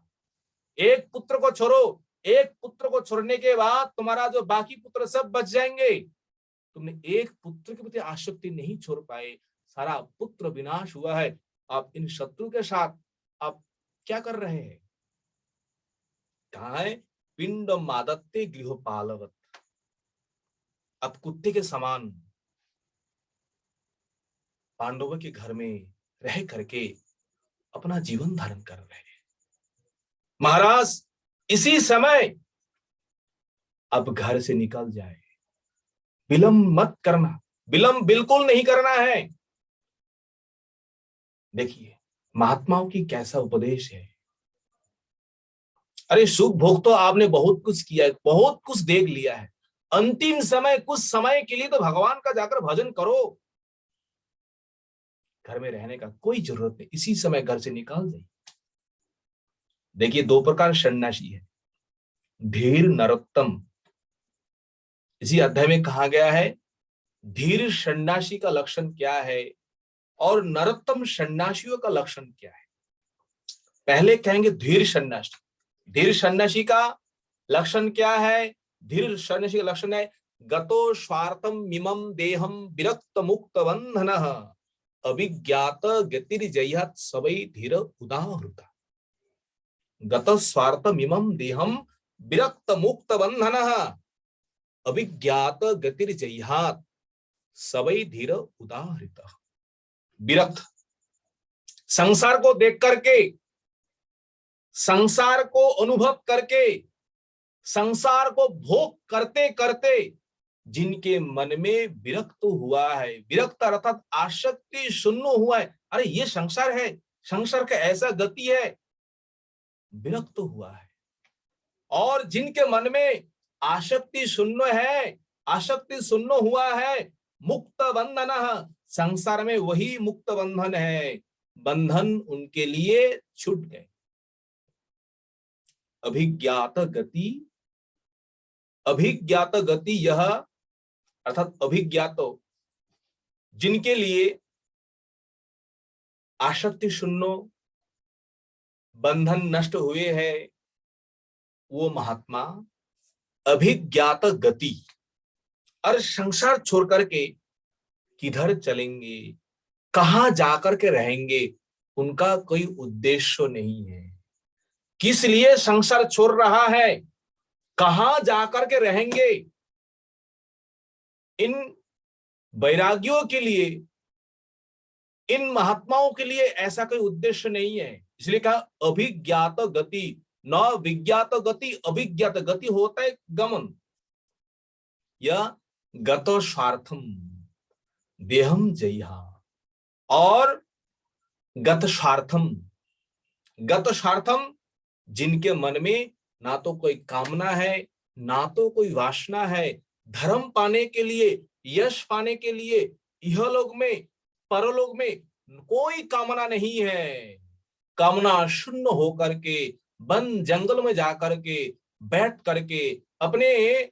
Speaker 1: एक पुत्र को छोड़ो, एक पुत्र को छोड़ने के बाद तुम्हारा जो बाकी पुत्र सब बच जाएंगे। तुमने एक पुत्र के प्रति आसक्ति नहीं छोड़ पाए, सारा पुत्र विनाश हुआ है। आप इन शत्रु के साथ आप क्या कर रहे हैं। कहा है पिंड मादत्ते गृहपालवत, अब कुत्ते के समान पांडवों के घर में रह करके अपना जीवन धारण कर रहे हैं। महाराज इसी समय अब घर से निकल जाए, विलंब मत करना, विलंब बिल्कुल नहीं करना है। देखिए महात्माओं की कैसा उपदेश है। अरे सुख भोग तो आपने बहुत कुछ किया है, बहुत कुछ देख लिया है, अंतिम समय कुछ समय के लिए तो भगवान का जाकर भजन करो। घर में रहने का कोई जरूरत नहीं, इसी समय घर से निकाल जाइए। देखिए 2 प्रकार सन्यासी है, धीर नरोत्तम। इसी अध्याय में कहा गया है धीर सन्यासी का लक्षण क्या है और नरोत्तम सन्यासियों का लक्षण क्या है। पहले कहेंगे धीर सन्यासी। धीर सन्यासी का लक्षण क्या है। धीर सन्यासी का लक्षण है गतो स्वार्थम मिमम देहम विरक्त मुक्त बंधनः अभिज्ञात गतिर्जयत् सवै धीर उदाहृता। गत स्वार्थ मिमम देहम विरक्त मुक्त बंधनः अभिज्ञात गतिर्जयत् सवै धीर उदाहृता। विरक्त संसार को देख करके, संसार को अनुभव करके, संसार को भोग करते करते जिनके मन में विरक्त हुआ है, विरक्त अर्थात आसक्ति शून्य हुआ है, अरे ये संसार है, संसार का ऐसा गति है, विरक्त हुआ है। और जिनके मन में आसक्ति शून्य है, आसक्ति शून्य हुआ है, मुक्त बंधन, संसार में वही मुक्त बंधन है, बंधन उनके लिए छूट गए। अभिज्ञात गति, अभिज्ञात गति यह अर्थात अभिज्ञात जिनके लिए आसक्ति शून्य, बंधन नष्ट हुए हैं, वो महात्मा अभिज्ञात गति, और संसार छोड़ करके किधर चलेंगे, कहां जाकर के रहेंगे, उनका कोई उद्देश्य नहीं है। किस लिए संसार छोड़ रहा है, कहां जाकर के रहेंगे, इन वैरागियों के लिए, इन महात्माओं के लिए ऐसा कोई उद्देश्य नहीं है। इसलिए कहा अभिज्ञात गति, न विज्ञात गति, अभिज्ञात गति होता है गमन, यह गत स्वार्थम देहम जयहा, और गत स्वार्थम, गत स्वार्थम जिनके मन में ना तो कोई कामना है, ना तो कोई वासना है, धर्म पाने के लिए, यश पाने के लिए, इहलोक में परलोक में कोई कामना नहीं है, कामना शून्य होकर के वन जंगल में जाकर के बैठ करके अपने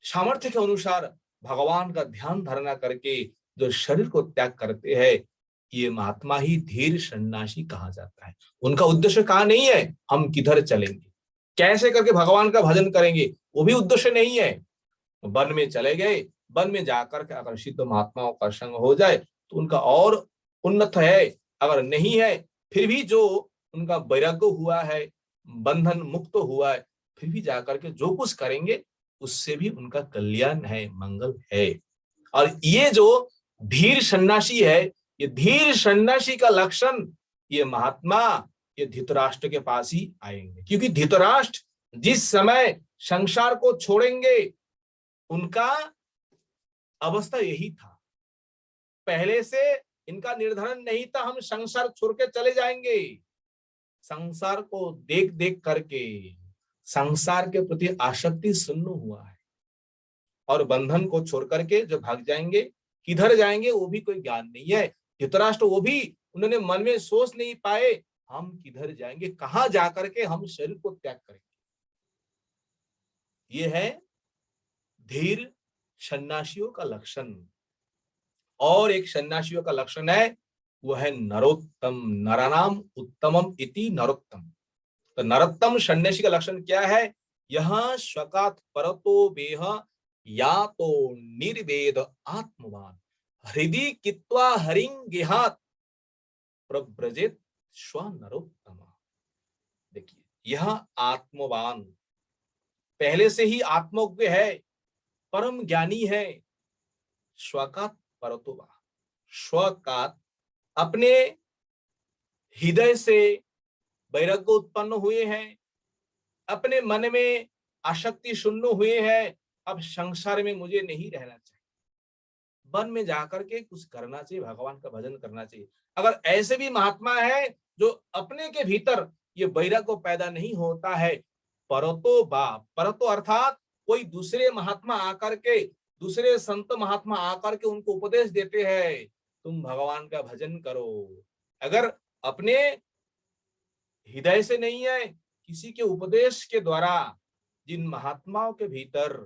Speaker 1: सामर्थ्य के अनुसार भगवान का ध्यान धारणा करके जो शरीर को त्याग करते हैं, ये महात्मा ही धीर सन्यासी कहा जाता है। उनका उद्देश्य कहा नहीं है हम किधर चलेंगे, कैसे करके भगवान का भजन करेंगे, वो भी उद्देश्य नहीं है। वन में चले गए, वन में जाकर के अगर सिद्ध महात्माओं का संग हो जाए तो उनका और उन्नत है, अगर नहीं है फिर भी जो उनका वैराग्य हुआ है, बंधन मुक्त हुआ है, फिर भी जाकर के जो कुछ करेंगे उससे भी उनका कल्याण है, मंगल है। और ये जो धीर सन्यासी है, ये धीर सन्यासी का लक्षण ये महात्मा ये धृतराष्ट्र के पास ही आएंगे, क्योंकि धृतराष्ट्र जिस समय संसार को छोड़ेंगे उनका अवस्था यही था, पहले से इनका निर्धारण नहीं था हम संसार छोड़ के चले जाएंगे। संसार को देख देख करके संसार के प्रति आसक्ति शून्य हुआ है, और बंधन को छोड़ करके जो भाग जाएंगे, किधर जाएंगे वो भी कोई ज्ञान नहीं है। धृतराष्ट्र वो भी उन्होंने मन में सोच नहीं पाए हम किधर जाएंगे, कहां जाकर के हम शरीर को त्याग करेंगे। ये है धीर सन्यासियों का लक्षण। और एक सन्यासियों का लक्षण है वह है नरोत्तम, नरानाम उत्तमम इति नरोत्तम। तो नरोत्तम सन्यासी का लक्षण क्या है, यह स्वकात परतो वेह या तो निर्वेद आत्मवान हृदय कित्वा हरिं गेहात प्रव्रजेत स्व नरोत्तम। देखिए यह आत्मवान पहले से ही आत्मज्ञ है, परम ज्ञानी है, स्वकात परतोवा, स्वकात अपने हृदय से वैराग्य उत्पन्न हुए हैं, अपने मन में आसक्ति शून्य हुए हैं, अब संसार में मुझे नहीं रहना चाहिए, वन में जाकर के कुछ करना चाहिए, भगवान का भजन करना चाहिए। अगर ऐसे भी महात्मा है जो अपने के भीतर ये वैराग्य पैदा नहीं होता है, परतो बा, परतो अर्थात कोई दूसरे महात्मा आकर के, दूसरे संत महात्मा आकर के उनको उपदेश देते हैं तुम भगवान का भजन करो। अगर अपने हृदय से नहीं है, किसी के उपदेश के द्वारा जिन महात्माओं के भीतर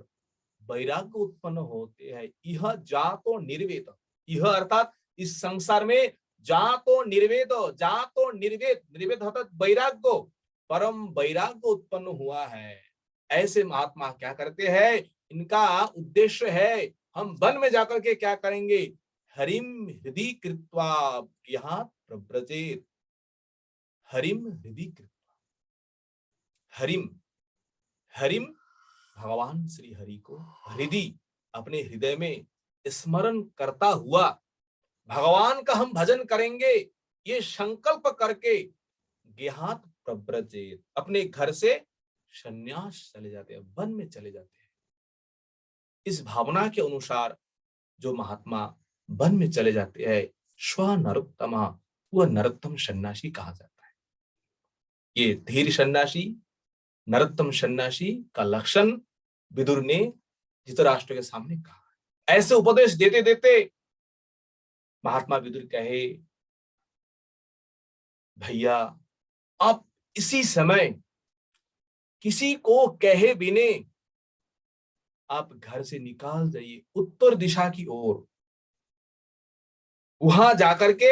Speaker 1: वैराग्य उत्पन्न होते हैं, यह जातो निर्वेद, यह अर्थात इस संसार में जातो निर्वेद, जातो निर्वेद, निर्वेद अर्थात वैराग्य, परम वैराग्य उत्पन्न हुआ है। ऐसे महात्मा क्या करते हैं, इनका उद्देश्य है हम वन में जाकर के क्या करेंगे, हरिम हृदय कृत्वा यहाँ प्रव्रजेत, हरिम हृदय कृत्वा, हरिम, हरिम भगवान श्री हरि को हृदय अपने हृदय में स्मरण करता हुआ भगवान का हम भजन करेंगे, ये संकल्प करके गेहात प्रव्रजेत, अपने घर से संन्यास चले जाते हैं, वन में चले जाते हैं। इस भावना के अनुसार जो महात्मा वन में चले जाते हैं, स्व नरोत्तमा, वह नरोत्तम सन्यासी कहा जाता है। ये धीर सन्यासी, नरोत्तम सन्यासी का लक्षण विदुर ने धृतराष्ट्र के सामने कहा। ऐसे उपदेश देते देते महात्मा विदुर कहे, भैया आप इसी समय किसी को कहे बिने आप घर से निकाल जाइए उत्तर दिशा की ओर, वहां जाकर के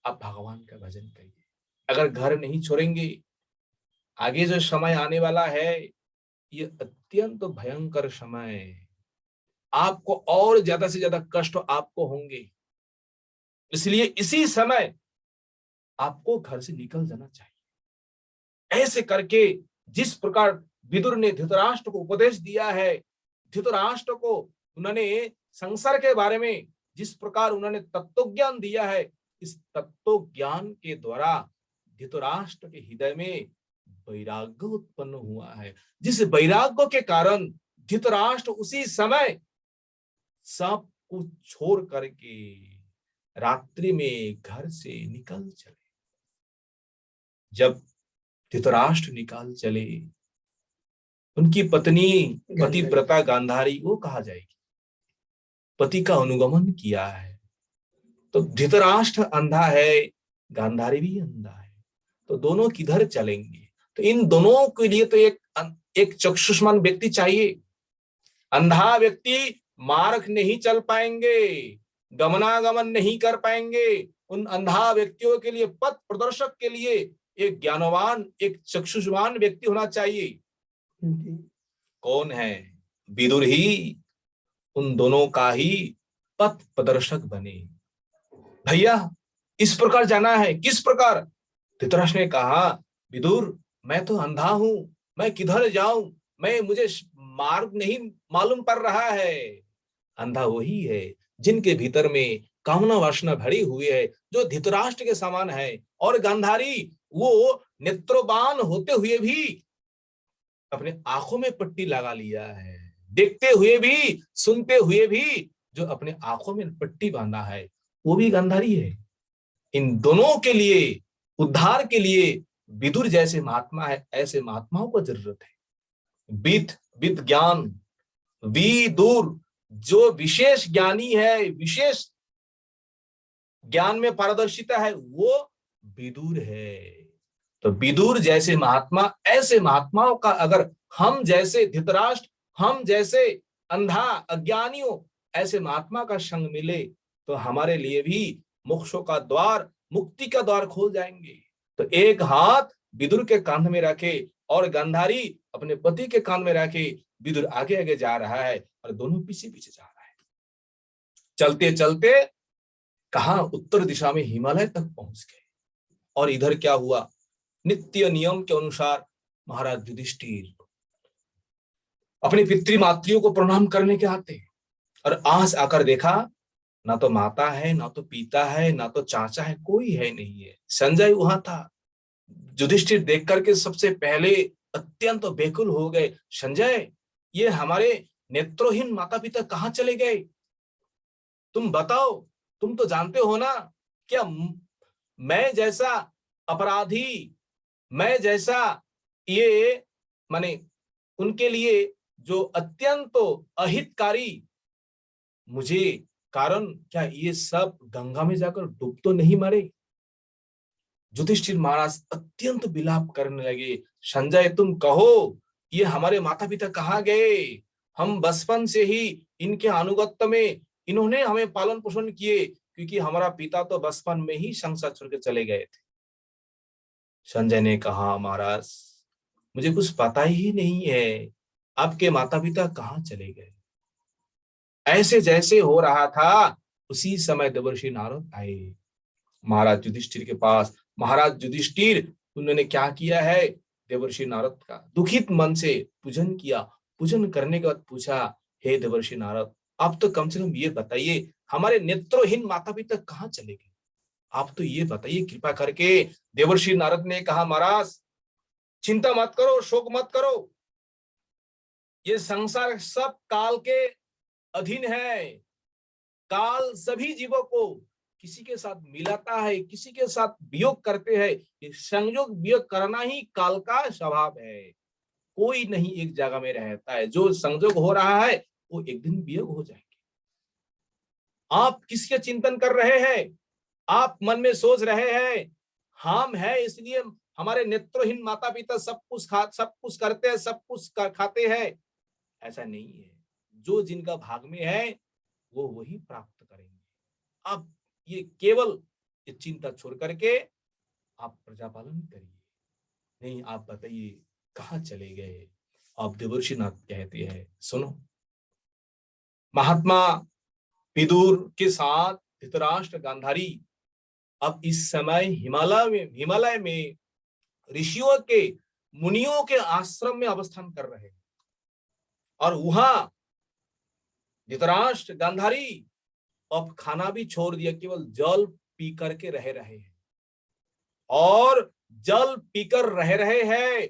Speaker 1: आप भगवान का भजन करिए। अगर घर नहीं छोड़ेंगे, आगे जो समय आने वाला है ये अत्यंत भयंकर समय है, आपको और ज्यादा से ज्यादा कष्ट आपको होंगे, इसलिए इसी समय आपको घर से निकल जाना चाहिए। ऐसे करके जिस प्रकार विदुर ने धृतराष्ट्र को उपदेश दिया है, धृतराष्ट्र को उन्होंने संसार के बारे में जिस प्रकार उन्होंने तत्व ज्ञान दिया है, इस तत्व ज्ञान के द्वारा धृतराष्ट्र के हृदय में वैराग्य उत्पन्न हुआ है, जिस वैराग्य के कारण धृतराष्ट्र उसी समय सब कुछ छोड़ करके रात्रि में घर से निकल चले। जब धृतराष्ट्र निकाल चले, उनकी पत्नी पतिव्रता गांधारी, वो कहा जाएगी, पति का अनुगमन किया है। तो धृतराष्ट्र अंधा है, गांधारी भी अंधा है, तो दोनों किधर चलेंगे? तो इन दोनों के लिए तो एक चक्षुष्मान व्यक्ति चाहिए। अंधा व्यक्ति मार्ग नहीं चल पाएंगे, गमनागमन नहीं कर पाएंगे। उन अंधा व्यक्तियों के लिए, पथ प्रदर्शक के लिए एक ज्ञानवान, एक चक्षुष्मान व्यक्ति होना चाहिए। कौन है? विदुर ही उन दोनों का ही पथ प्रदर्शक बने। भैया इस प्रकार जाना है। किस प्रकार? धृतराष्ट्र ने कहा, विदुर मैं तो अंधा हूं, मैं किधर जाऊं, मुझे मार्ग नहीं मालूम पड़ रहा है। अंधा वही है जिनके भीतर में कामना वासना भरी हुई है, जो धृतराष्ट्र के समान है। और गांधारी वो नेत्रवान होते हुए भी अपने आंखों में पट्टी लगा लिया है, देखते हुए भी सुनते हुए भी जो अपने आंखों में पट्टी बांधा है, वो भी गांधारी है। इन दोनों के लिए, उद्धार के लिए विदुर जैसे महात्मा है, ऐसे महात्माओं को जरूरत है। विद ज्ञान, विदुर जो विशेष ज्ञानी है, विशेष ज्ञान में पारदर्शिता है, वो विदुर है। तो विदुर जैसे महात्मा, ऐसे महात्माओं का अगर हम जैसे धृतराष्ट्र, हम जैसे अंधा अज्ञानियों, ऐसे महात्मा का संग मिले तो हमारे लिए भी मोक्षों का द्वार, मुक्ति का द्वार खोल जाएंगे। तो एक हाथ विदुर के कांध में रखे और गांधारी अपने पति के कांध में रखे, विदुर आगे आगे जा रहा है और दोनों पीछे पीछे जा रहा है। चलते चलते कहा, उत्तर दिशा में हिमालय तक पहुंच गए। और इधर क्या हुआ? नित्य नियम के अनुसार महाराज युधिष्ठिर अपनी पितृमातृयों को प्रणाम करने के आते, और आस आकर देखा, ना तो माता है, ना तो पिता है, ना तो चाचा है, कोई है नहीं है। संजय वहां था। युधिष्ठिर देख करके सबसे पहले अत्यंत बेकुल हो गए। संजय, ये हमारे नेत्रहीन माता पिता कहाँ चले गए? तुम बताओ, तुम तो जानते हो ना, क्या मैं जैसा अपराधी, मैं जैसा ये माने उनके लिए जो अत्यंत अहितकारी मुझे कारण, क्या ये सब गंगा में जाकर डूब तो नहीं मरे? युधिष्ठिर महाराज अत्यंत विलाप करने लगे। संजय, तुम कहो, ये हमारे माता पिता कहाँ गए? हम बचपन से ही इनके अनुगत्य में, इन्होंने हमें पालन पोषण किए, क्योंकि हमारा पिता तो बचपन में ही संसार छोड़ के चले गए थे। संजय ने कहा, महाराज मुझे कुछ पता ही नहीं है, आपके माता पिता कहाँ चले गए। ऐसे जैसे हो रहा था, उसी समय देवर्षि नारद आए महाराज युधिष्ठिर के पास। महाराज युधिष्ठिर, उन्होंने क्या किया है? देवर्षि नारद का दुखित मन से पूजन किया। पूजन करने के बाद पूछा, हे देवर्षि नारद, आप तो कम से कम ये बताइए, हमारे नेत्रहीन माता पिता कहाँ चले गए? आप तो ये बताइए कृपा करके। देवर्षि नारद ने कहा महाराज चिंता मत करो, शोक मत करो, ये संसार सब काल के अधीन है। काल सभी जीवों को किसी के साथ मिलाता है, किसी के साथ वियोग करते हैं। ये संयोग वियोग करना ही काल का स्वभाव है। कोई नहीं एक जगह में रहता है। जो संयोग हो रहा है वो एक दिन वियोग हो जाएंगे। आप किसके चिंतन कर रहे हैं? आप मन में सोच रहे हैं हम है इसलिए हमारे नेत्रहीन माता पिता सब कुछ करते हैं, सब कुछ खाते हैं। ऐसा नहीं है। जो जिनका भाग में है वो वही प्राप्त करेंगे। अब ये केवल ये चिंता छोड़ करके आप प्रजापालन करिए। नहीं आप बताइए कहाँ चले गए? अब देवर्षि नाथ कहते हैं सुनो, महात्मा विदुर के साथ धृतराष्ट्र गांधारी अब इस समय हिमालय में ऋषियों के मुनियों के आश्रम में अवस्थान कर रहे हैं। और वहां धृतराष्ट्र गांधारी अब खाना भी छोड़ दिया, केवल जल पी करके रह रहे हैं। और जल पीकर रह रहे हैं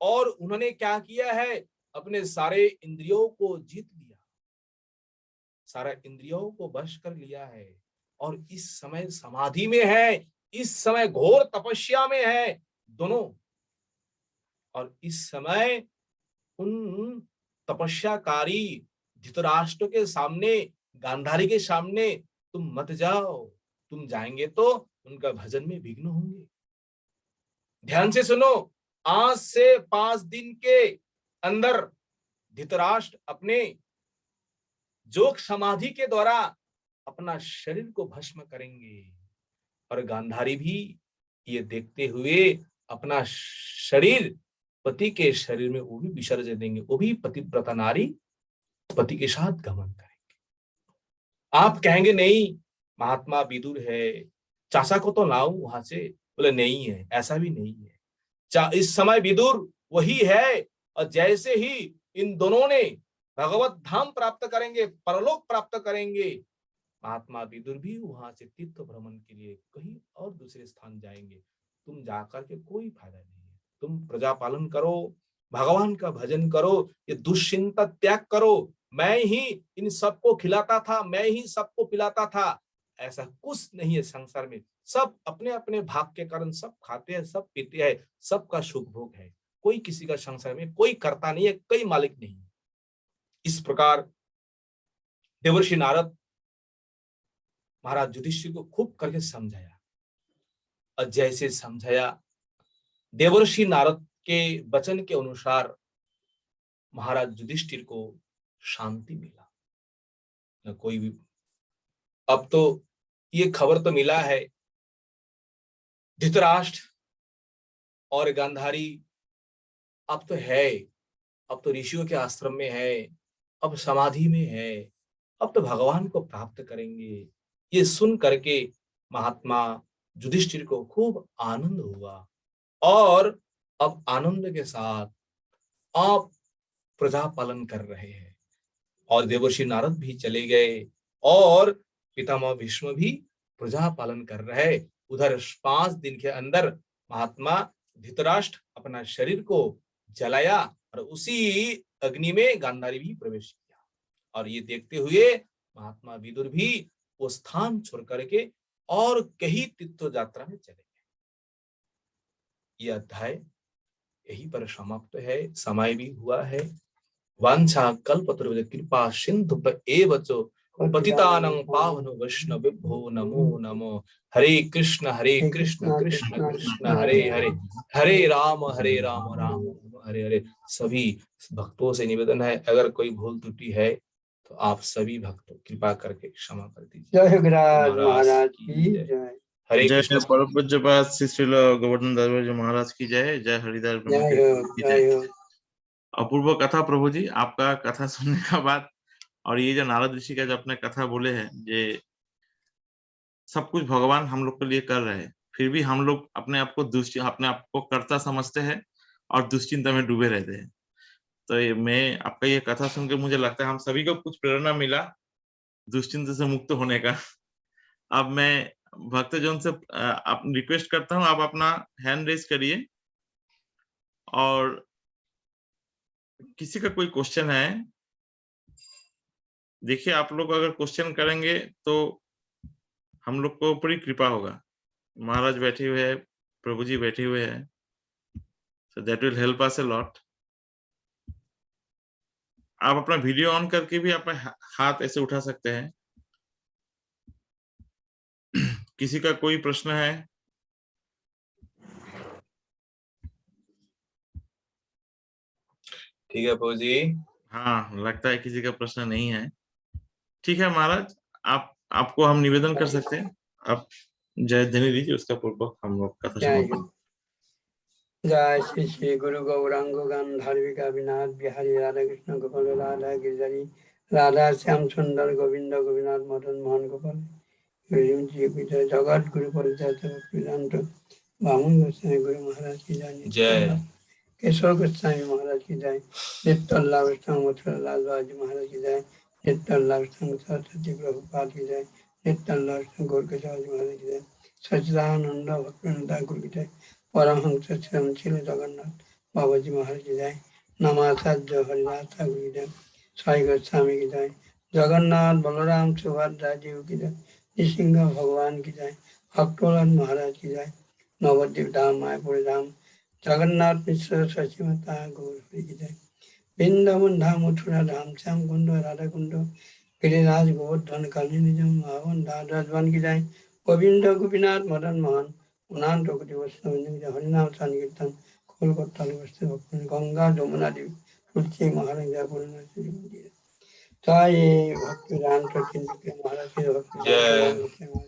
Speaker 1: और उन्होंने क्या किया है, अपने सारे इंद्रियों को जीत लिया, सारा इंद्रियों को वश कर लिया है। और इस समय समाधि में है, इस समय घोर तपस्या में है दोनों। और इस समय उन तपस्याकारी धृतराष्ट्र के सामने, गांधारी के सामने तुम मत जाओ। तुम जाएंगे तो उनका भजन में विघ्न होंगे। ध्यान से सुनो, आज से 5 दिन के अंदर धृतराष्ट्र अपने योग समाधि के द्वारा अपना शरीर को भस्म करेंगे। और गांधारी भी ये देखते हुए अपना शरीर पति के शरीर में वो भी विसर्जन देंगे। वो भी पतिव्रता नारी पति के साथ गमन करेंगे। आप कहेंगे नहीं महात्मा विदुर है, चाचा को तो लाऊं वहां से। बोले नहीं है, ऐसा भी नहीं है। इस समय विदुर वही है। और जैसे ही इन दोनों ने भगवत धाम प्राप्त करेंगे, परलोक प्राप्त करेंगे, महात्मा विदुर भी वहां से तीर्थ भ्रमण के लिए कहीं और दूसरे स्थान जाएंगे। तुम जाकर के कोई फायदा नहीं है। तुम प्रजा पालन करो, भगवान का भजन करो, ये दुश्चिंता त्याग करो। मैं ही इन सबको खिलाता था, मैं ही सबको पिलाता था, ऐसा कुछ नहीं है संसार में। सब अपने अपने भाग के कारण सब खाते हैं, सब पीते हैं, सबका सुख भोग है। कोई किसी का संसार में कोई करता नहीं है, कोई मालिक नहीं है। इस प्रकार देवर्षि नारद महाराज युधिष्ठिर को खूब करके समझाया। और जैसे समझाया, देवर्षि नारद के वचन के अनुसार महाराज युधिष्ठिर को शांति मिला। न कोई भी, अब तो ये खबर तो मिला है धृतराष्ट्र और गांधारी अब तो है, अब तो ऋषियों के आश्रम में है, अब समाधि में है, अब तो भगवान को प्राप्त करेंगे। ये सुन करके महात्मा युधिष्ठिर को खूब आनंद हुआ। और अब आनंद के साथ आप प्रजा पालन कर रहे हैं। और देवर्षि नारद भी चले गए और पितामह भीष्म भी प्रजा पालन कर रहे। उधर 5 दिन के अंदर महात्मा धृतराष्ट्र अपना शरीर को जलाया और उसी अग्नि में गांधारी भी प्रवेश किया। और ये देखते हुए महात्मा विदुर भी वो स्थान छोड़ करके और कहीं तीर्थ यात्रा में चले गए। यह अध्याय यही पर समाप्त है। समय भी हुआ है। वांछा कल्पतरुभ्यश्च कृपा सिन्धुभ्य एव च पतितानां पावनो वैष्णवेभ्यो नमो नमो। हरे कृष्ण कृष्ण कृष्ण हरे हरे, हरे राम राम राम हरे हरे। सभी भक्तों से निवेदन है, अगर कोई भूल त्रुटि है तो आप सभी भक्तों कृपा करके क्षमा कर दीजिए।
Speaker 2: जय योगीराज महाराज की जय।
Speaker 1: हरे
Speaker 3: जय
Speaker 1: कृष्ण।
Speaker 3: परम पूज्यपाद श्री श्रील गोवर्धन दास जी महाराज की जय। जय हरिदास ब्रह्म की जय। अपूर्व कथा प्रभु जी, आपका कथा सुनने का बाद और ये जो नारद ऋषि का जो अपने कथा बोले हैं, ये सब कुछ भगवान हम लोग के लिए कर रहे हैं, फिर भी हम लोग अपने आप को कर्ता समझते हैं और दुश्चिंता में डूबे रहते हैं। तो मैं आपका ये कथा सुन के मुझे लगता है हम सभी को कुछ प्रेरणा मिला दुश्चिंता से मुक्त होने का। अब मैं भक्तजन से आप रिक्वेस्ट करता हूँ, आप अपना हैंड रेज करिए और किसी का कोई क्वेश्चन है, देखिए आप लोग अगर क्वेश्चन करेंगे तो हम लोग को बड़ी कृपा होगा। महाराज बैठे हुए हैं, प्रभु जी बैठे हुए हैं, so that will help us a lot। आप अपना वीडियो ऑन करके भी अपने हाथ ऐसे उठा सकते हैं। किसी का कोई प्रश्न है?
Speaker 1: ठीक है प्रभु जी।
Speaker 3: हाँ, लगता है किसी का प्रश्न नहीं है। ठीक है महाराज, आपको हम निवेदन कर सकते हैं, आप जय ध्वनि दीजिए, उसका पूर्वक हम लोग कथा समापन।
Speaker 2: जय श्री श्री गुरु गौरांग गांधार्विका विनाथ बिहारी राधा कृष्ण गोपाल राधा गिरिधारी राधा श्याम सुंदर गोविंद गोविंद मदन मोहन गोपाल जय जगत गुरु परिचालक बामन गोस्वामी गुरु महाराज की जय।
Speaker 1: जय
Speaker 2: केशव गोस्वामी महाराज की जय। नित्याल्लाह गोस्वामी मथुरालाल बाजी महाराज की जय। नित्याल्लाह गोस्वामी सरस्वती प्रभुपाद की जय। नित्याल्लाह गोस्वामी गोरखदास महाराज की जय। सच्चिदानंद भक्तिवेदांता गुरु की जय। परमहंस श्री जगन्नाथ बाबा जी महाराज की जय। नमाचार्य हरिदास ठाकुर की जय। साई गोस्वामी की जय। जगन्नाथ बलराम सुभद्रा जी की जय। नृसिंह भगवान की जय। भक्तोलाल महाराज की जय। नवद्वीप धाम मायापुर धाम जगन्नाथ मिश्र शशि माता गौर हरि की जय। वृंदावन धाम मथुरा धाम श्याम कुंड राधा कुंड गिरिराज गोवर्धन काली निजम मावन राजवन की जय। गोविंद गोपीनाथ मदन मोहन उन्नान टोकरी वैष्णव हरिनाम संकीर्तन कोलकाता गंगा जमुना देवी तुलसी महाराज जय भक्ति राम महाराज के भक्ति
Speaker 1: जय।